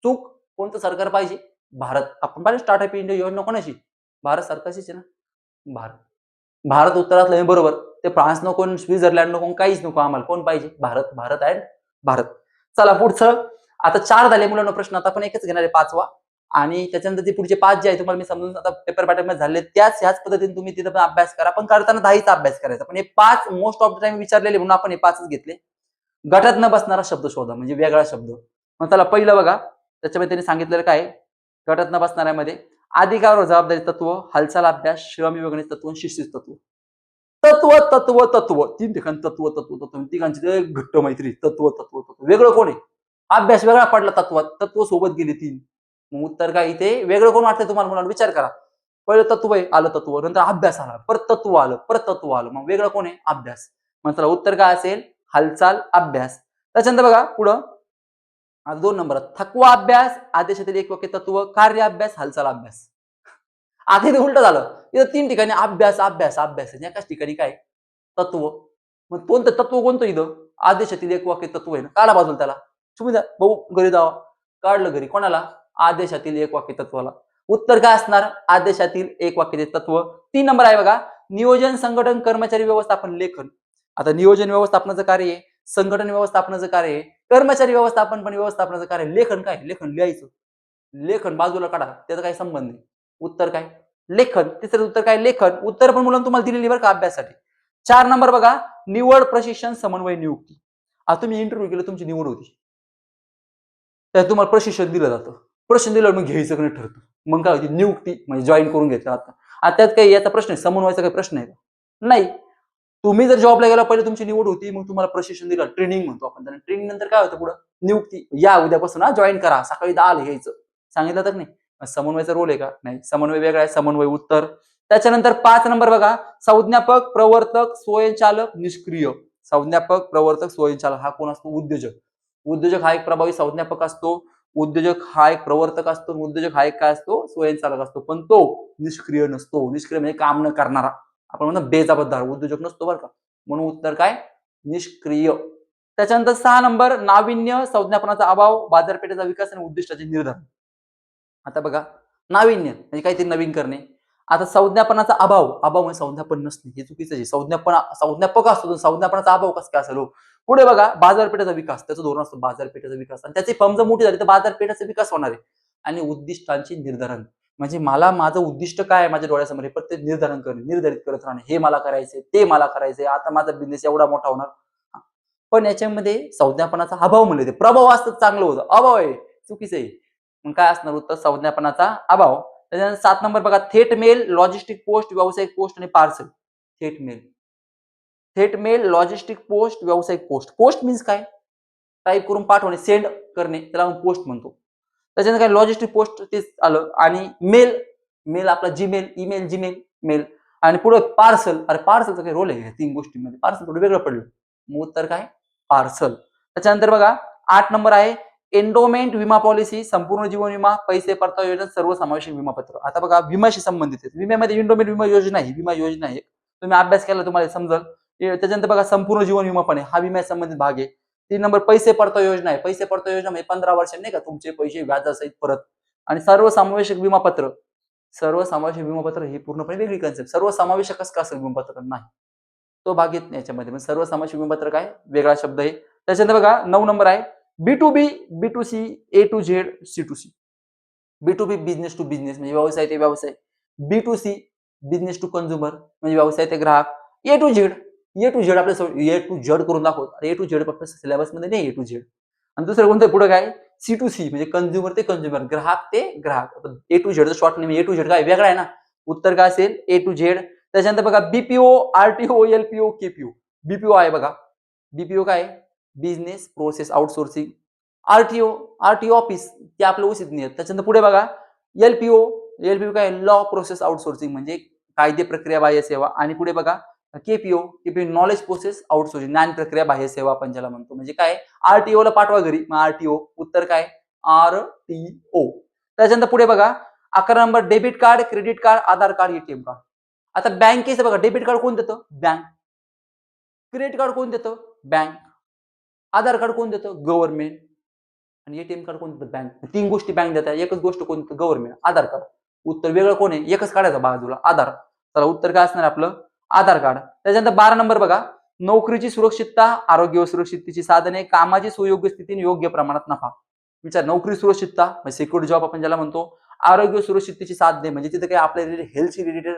चूक. कोणतं सरकार पाहिजे? भारत. आपण पाहिजे स्टार्टअप इंडिया योजना कोणाची? भारत सरकारचीच आहे ना. भारत. भारत उत्तरातलं आहे बरोबर. ते फ्रान्स नको, स्वित्झर्लंड नको, काहीच नको आम्हाला. कोण पाहिजे? भारत. भारत आहे. भारत. चला पुढचं. आता 4 झाले मुलांना प्रश्न. आता आपण एकच घेणार आहे 5वा. आणि त्याच्यानंतर ते पुढचे 5 जे आहेत तुम्हाला मी समजून आता पेपर पॅटर्नमध्ये झाले ह्याच पद्धतीने तुम्ही तिथं पण अभ्यास करा. पण करताना 10चा अभ्यास करायचा. पण हे 5 मोस्ट ऑफ द टाईम विचारलेले म्हणून आपण हे 5च घेतले. गटात न बसणारा शब्द शोधा म्हणजे वेगळा शब्द. मग त्याला पहिलं बघा, त्याच्यामध्ये त्यांनी सांगितलेलं काय गटात न बसणाऱ्यामध्ये अधिकार व जबाबदारी तत्व, हालचाल अभ्यास, श्रम विभागणी तत्व आणि शिस्तीच तत्व. तत्व तत्व तत्व 3 ठिकाणी तत्व तत्व तत्व तिघांची घट्ट मैत्री. तत्व तत्व तत्व वेगळं कोण आहे? अभ्यास वेगळा पडला तत्वात. तत्व सोबत गेली 3. मग उत्तर काय इथे वेगळं कोण वाटतंय तुम्हाला मुलांना विचार करा. पहिलं तत्व आहे आलं तत्व, नंतर अभ्यास आला, परत तत्व आलं, परत तत्व आलं. मग वेगळं कोण आहे? अभ्यास. मग त्याला उत्तर काय असेल? हालचाल अभ्यास. त्याच्यानंतर बघा पुढं आता 2 नंबरात थकवा अभ्यास, आदेशातील एक वाक्य तत्व, कार्य अभ्यास, हालचाल अभ्यास. आता इथे उलट झालं. इथं 3 ठिकाणी अभ्यास, अभ्यास, अभ्यास आणि एकाच ठिकाणी काय? तत्व. मग कोणतं तत्व कोणतं इथं? आदेशातील एक वाक्य तत्व आहे ना. काढा बाजूला त्याला. तुम्ही द्या भाऊ घरी जावा. काढलं घरी. कोणाला? आदेशातील एक वाक्य तत्वाला. उत्तर काय असणार? आदेशातील एक वाक्य तत्व. 3 नंबर आहे बघा. नियोजन, संघटन, कर्मचारी व्यवस्थापन, लेखन. आता नियोजन व्यवस्थापनाचं कार्य आहे, संघटन व्यवस्थापनाचं कार्य आहे, कर्मचारी व्यवस्थापन पण व्यवस्थापनाचं कार्य आहे. लेखन काय? लेखन लिहायचं. लेखन बाजूला काढा. त्याचा काही संबंध नाही. उत्तर काय? लेखन. तिसरं उत्तर काय? लेखन. उत्तर पण मुलांना तुम्हाला दिलेली बरं का अभ्यासासाठी. 4 नंबर बघा. निवड, प्रशिक्षण, समन्वय, नियुक्ती. आता तुम्ही इंटरव्ह्यू केलं तुमची निवड होती. त्यात तुम्हाला प्रशिक्षण दिलं जातं. प्रशिक्षण दिल्यावर मग घ्यायचं की नाही ठरतं. मग काय होती? नियुक्ती म्हणजे जॉइन करून घेतलं आता. आता त्यात काही याचा प्रश्न आहे, समन्वयाचा काही प्रश्न आहे का? नाही. तुम्ही जर जॉबला गेला पहिले तुमची निवड होती, मग तुम्हाला प्रशिक्षण दिलं, ट्रेनिंग म्हणतो आपण त्याला. ट्रेनिंग नंतर काय होतं पुढं? नियुक्ती. या उद्यापासून जॉइन करा. सकाळी 10 ला यायचं. सांगितलं तर नाही. समन्वयाचा रोल आहे का? नाही. समन्वय वेगळा आहे. समन्वय उत्तर. त्याच्यानंतर 5 नंबर बघा. संज्ञापक, प्रवर्तक, स्वयंचालक, निष्क्रिय. संज्ञापक, प्रवर्तक, स्वयंचालक हा कोण असतो? उद्योजक. उद्योजक हा एक प्रभावी संज्ञापक असतो. उद्योजक हा एक प्रवर्तक असतो. उद्योजक हा एक काय असतो? स्वयंचालक असतो. पण तो निष्क्रिय नसतो. निष्क्रिय म्हणजे काम न करणारा. आपण म्हणतो बेजबाबदार उद्योजक नसतो बरं का. म्हणून उत्तर काय? निष्क्रिय. त्याच्यानंतर 6 नंबर नाविन्य, संज्ञापनाचा अभाव, बाजारपेठेचा विकास आणि उद्दिष्टाचे निर्धारण. आता बघा नाविन्य म्हणजे काहीतरी नवीन करणे. आता संज्ञापनाचा अभाव, अभाव म्हणजे संज्ञापन नसणे हे चुकीचं आहे. संज्ञापक असतो संज्ञापनाचा अभाव कसं काय असेल हो? पुढे बघा बाजारपेठेचा विकास, त्याचं धोरण असतं बाजारपेठेचा विकास आणि त्याची फर्म जर मोठी झाली तर बाजारपेठेचा विकास होणार आहे. आणि उद्दिष्टांचे निर्धारण म्हणजे मला माझं उद्दिष्ट काय आहे माझ्या डोळ्यासमोर हे प्रत्येक निर्धारण करणे, निर्धारित करत राहणे. हे मला करायचंय, ते मला करायचंय. आता माझा बिझनेस एवढा मोठा होणार. पण याच्यामध्ये संज्ञापनाचा अभाव म्हणले ते प्रभाव असतं चांगलं होतं. अभाव आहे चुकीचं आहे. मग काय असणार उत्तर? संज्ञापनाचा अभाव. त्याच्यानंतर 7 नंबर बघा थेट मेल, लॉजिस्टिक पोस्ट, व्यावसायिक पोस्ट आणि पार्सल. थेट मेल. थेट मेल, लॉजिस्टिक पोस्ट, व्यावसायिक पोस्ट. पोस्ट मीन्स काय? टाइप करून पाठवणे, सेंड करणे त्याला आपण पोस्ट म्हणतो. त्याच्यानंतर काय लॉजिस्टिक पोस्ट तेच आलं आणि मेल, मेल आपला जीमेल, ईमेल, जीमेल, मेल आणि पुढे पार्सल. अरे पार्सलचा काही रोल आहे या 3 गोष्टींमध्ये? पार्सल थोडं वेगळं पडलं. मग उत्तर काय? पार्सल. त्याच्यानंतर बघा 8 नंबर आहे एंडोमेंट विमा पॉलिसी, संपूर्ण जीवन विमा, पैसे परतावा योजना, सर्वसमावेशक विमापत्र. आता बघा विम्याशी संबंधित आहे. विम्यामध्ये एंडोमेंट विमा योजना आहे, विमा योजना आहे. तुम्ही अभ्यास केला तुम्हाला समजेल. त्याच्यानंतर बघा संपूर्ण जीवन विमा पण आहे. हा विम्या संबंधित भाग आहे. 3 नंबर पैसे परतावा योजना आहे. पैसे परतावा योजना म्हणजे 15 वर्षांनी नाही का तुमचे पैसे व्याजासहित परत. आणि सर्वसमावेशक विमापत्र. सर्वसमावेशक विमापत्र ही पूर्णपणे वेगळी कन्सेप्ट. सर्वसमावेशक कसं का असेल विमापत्र? नाही. तो भाग येत नाही याच्यामध्ये. म्हणजे सर्वसमावेशक विमापत्र काय? वेगळा शब्द आहे. त्याच्यानंतर बघा 9 नंबर आहे B2B, B2C, A to Z, C to C. B2B business to business म्हणजे व्यवसाय ते व्यवसाय. B2C बिझनेस टू कंझ्युमर म्हणजे व्यवसाय ते ग्राहक. A to Z, A to Z आपल्या A to Z करून दाखवतो. A to Z फक्त सिलेबसमध्ये नाही A to Z. आणि दुसरं कोणतं पुढे काय? C to C म्हणजे कंझ्युमर ते कंझ्युमर, ग्राहक ते ग्राहक. A to Z short name A to Z काय वेगळा आहे ना. उत्तर काय असेल? A to Z. त्याच्यानंतर बघा BPO, RTO, LPO, KPO. BPO आहे बघा. BPO काय? Business process outsourcing. RTO office ते आपलं उचित नाही. त्याच्यानंतर पुढे बघा एलपीओ काय? लॉ प्रोसेस आउटसोर्सिंग म्हणजे कायदे प्रक्रिया बाह्य सेवा. आणि पुढे बघा केपीओ नॉलेज प्रोसेस आउटसोर्सिंग ज्ञान प्रक्रिया बाह्य सेवा आपण ज्याला म्हणतो. म्हणजे काय? आरटीओ ला पाठवा घरी. मग आरटीओ उत्तर काय? आरटीओ. त्याच्यानंतर पुढे बघा 11 number debit card, credit card, Aadhaar card, ATM card. आता बँकेचं बघा डेबिट कार्ड कोण देतं? बँक. क्रेडिट कार्ड कोण देतं? बँक. आधार कार्ड कोण देतं? गव्हर्नमेंट. आणि एटीएम कार्ड कोण देतं? बँक. 3 गोष्टी बँक देतात. एकच गोष्ट कोण देतं? गव्हर्नमेंट. आधार कार्ड. उत्तर वेगळं कोण आहे? एकच काढायचं बाजूला आधार. चला उत्तर काय असणार आपलं? आधार कार्ड. त्याच्यानंतर 12 नंबर बघा नोकरीची सुरक्षितता, आरोग्य व सुरक्षिततेची साधने, कामाची सुयोग्य स्थिती आणि योग्य प्रमाणात नफा. विचार नोकरी सुरक्षितता म्हणजे सिक्युरिटी जॉब आपण ज्याला म्हणतो. आरोग्य सुरक्षिततेची साधने म्हणजे तिथे काही आपल्या हेल्थशी रिलेटेड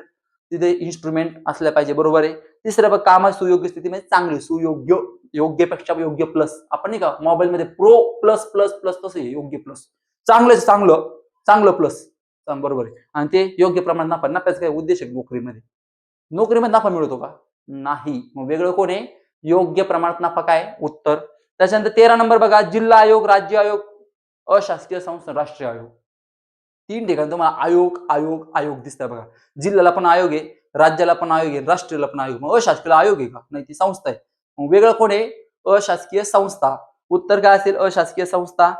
तिथे इन्स्ट्रुमेंट असल्या पाहिजे बरोबर आहे. तिसरं बघ कामाची सुयोग्य स्थिती म्हणजे चांगली सुयोग्य योग्यपेक्षा योग्य प्लस, आपण नाही का मोबाईलमध्ये प्रो प्लस प्लस प्लस तसं आहे योग्य प्लस, चांगलं चांगलं चांगलं प्लस, बरोबर आहे. आणि ते योग्य प्रमाणात नफा, नफ्याचा काय उद्देश आहे नोकरीमध्ये? नोकरीमध्ये नफा मिळतो का? नाही. मग वेगळं कोण आहे? योग्य प्रमाणात नफा काय? उत्तर. त्याच्यानंतर 13 नंबर बघा, जिल्हा आयोग, राज्य आयोग, अशासकीय संस्था, राष्ट्रीय आयोग. 3 ठिकाणी तुम्हाला आयोग, आयोग, आयोग दिसतंय बघा. जिल्ह्याला पण आयोग आहे, राज्याला पण आयोग आहे, राष्ट्रीयला पण आयोग. मग अशासकीय आयोग आहे का? नाही, ती संस्था आहे. मग वेगळं कोण आहे? अशासकीय संस्था. उत्तर काय असेल? अशासकीय संस्था.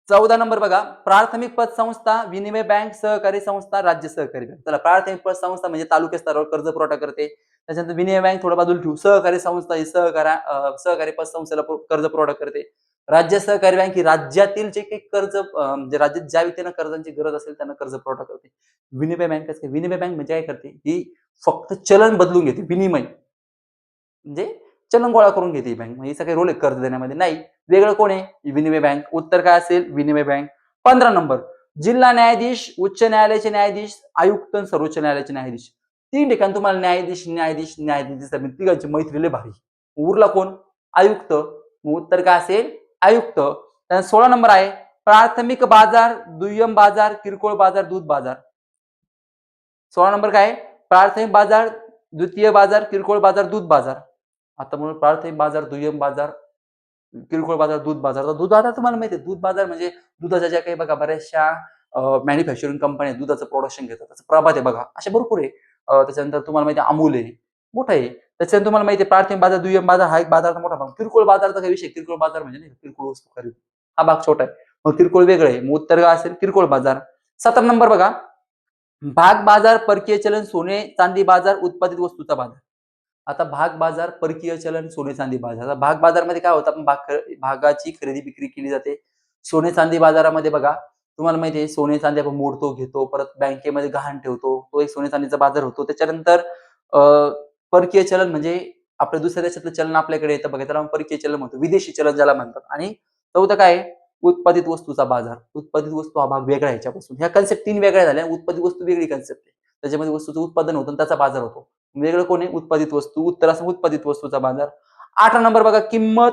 14 नंबर बघा, प्राथमिक पतसंस्था, विनिमय बँक, सहकारी संस्था, राज्य सहकारी बँक. चला, प्राथमिक पतसंस्था म्हणजे तालुका स्तरावर कर्ज पुरवठा करते. त्याच्यानंतर विनिमय बँक थोडं बाजूला ठेवू. सहकारी संस्था ही सहकारी पतसंस्थेला कर्ज पुरवठा करते. राज्य सहकारी बँक ही राज्यातील जे काही कर्ज म्हणजे राज्यात ज्या व्यक्तींना कर्जांची गरज असेल त्यांना कर्ज पुरवठा करते. विनिमय बँक काय? विनिमय बँक म्हणजे काय करते? ही फक्त चलन बदलून घेते. विनिमय म्हणजे चलन गोळा करून घेते ही बँक. हिचा काही रोल आहे कर्ज देण्यामध्ये? नाही. वेगळं कोण आहे? विनिमय बँक. उत्तर काय असेल? विनिमय बँक. 15 नंबर, जिल्हा न्यायाधीश, उच्च न्यायालयाचे न्यायाधीश, आयुक्त आणि सर्वोच्च न्यायालयाचे न्यायाधीश. 3 ठिकाणी तुम्हाला न्यायाधीश, न्यायाधीश, न्यायाधीश दिसतात. तिघांची मैत्री लय भारी. उरला कोण? आयुक्त. उत्तर काय असेल? आयुक्त. 16 नंबर आहे, प्राथमिक बाजार, दुय्यम बाजार, किरकोळ बाजार, दूध बाजार. 16 नंबर काय? प्राथमिक बाजार, द्वितीय बाजार, किरकोळ बाजार, दूध बाजार. आता म्हणून प्राथमिक बाजार, दुय्यम बाजार, किरकोळ बाजार, दूध बाजार. तर दूध बाजार तुम्हाला माहिती आहे, दूध बाजार म्हणजे दुधाच्या ज्या काही बघा बऱ्याचशा मॅन्युफॅक्चरिंग कंपन्या दुधाचं प्रोडक्शन घेतात. त्याचं प्रभात आहे बघा, असे भरपूर आहे. त्याच्यानंतर तुम्हाला माहिती आहे अमूल आहे, मोठं आहे. त्याच्यानंतर तुम्हाला माहिती आहे प्राथमिक बाजार, दुय्यम बाजार हा एक बाजाराचा मोठा भाग. किरकोळ बाजारचा काही विषय, किरकोळ बाजार म्हणजे नाही किरकोळ वस्तू खरेदी, हा भाग छोटा आहे. मग किरकोळ वेगळं आहे. मग उत्तर काय असेल? किरकोळ बाजार. 17 नंबर बघा, भाग बाजार, परकीय चलन, सोने चांदी बाजार, उत्पादित वस्तूचा बाजार. आता भाग बाजार, परकीय चलन, सोने चांदी बाजार. आता भाग बाजारमध्ये काय होतं? आपण भागाची खरेदी विक्री केली जाते. सोने चांदी बाजारामध्ये बघा, तुम्हाला माहिती आहे सोने चांदी आपण मोडतो, घेतो, परत बँकेमध्ये गहाण ठेवतो. तो एक सोने चांदीचा बाजार होतो. त्याच्यानंतर परकीय चलन म्हणजे आपल्या दुसऱ्या देशातलं चलन आपल्याकडे येतं बघा, त्याला आपण परकीय चलन म्हणतो. विदेशी चलन ज्याला म्हणतात. आणि चौथं काय आहे? उत्पादित वस्तूचा बाजार. उत्पादित वस्तू हा भाग वेगळा आहे ह्याच्यापासून. ह्या कन्सेप्ट 3 वेगळ्या झाल्या. उत्पादित वस्तू वेगळी कन्सेप्ट आहे. त्याच्यामध्ये वस्तूचं उत्पादन होतं आणि त्याचा बाजार होतो. वेगळं कोण आहे? उत्पादित वस्तू. उत्तर असं उत्पादित वस्तूचा बाजार. 8 नंबर बघा, किंमत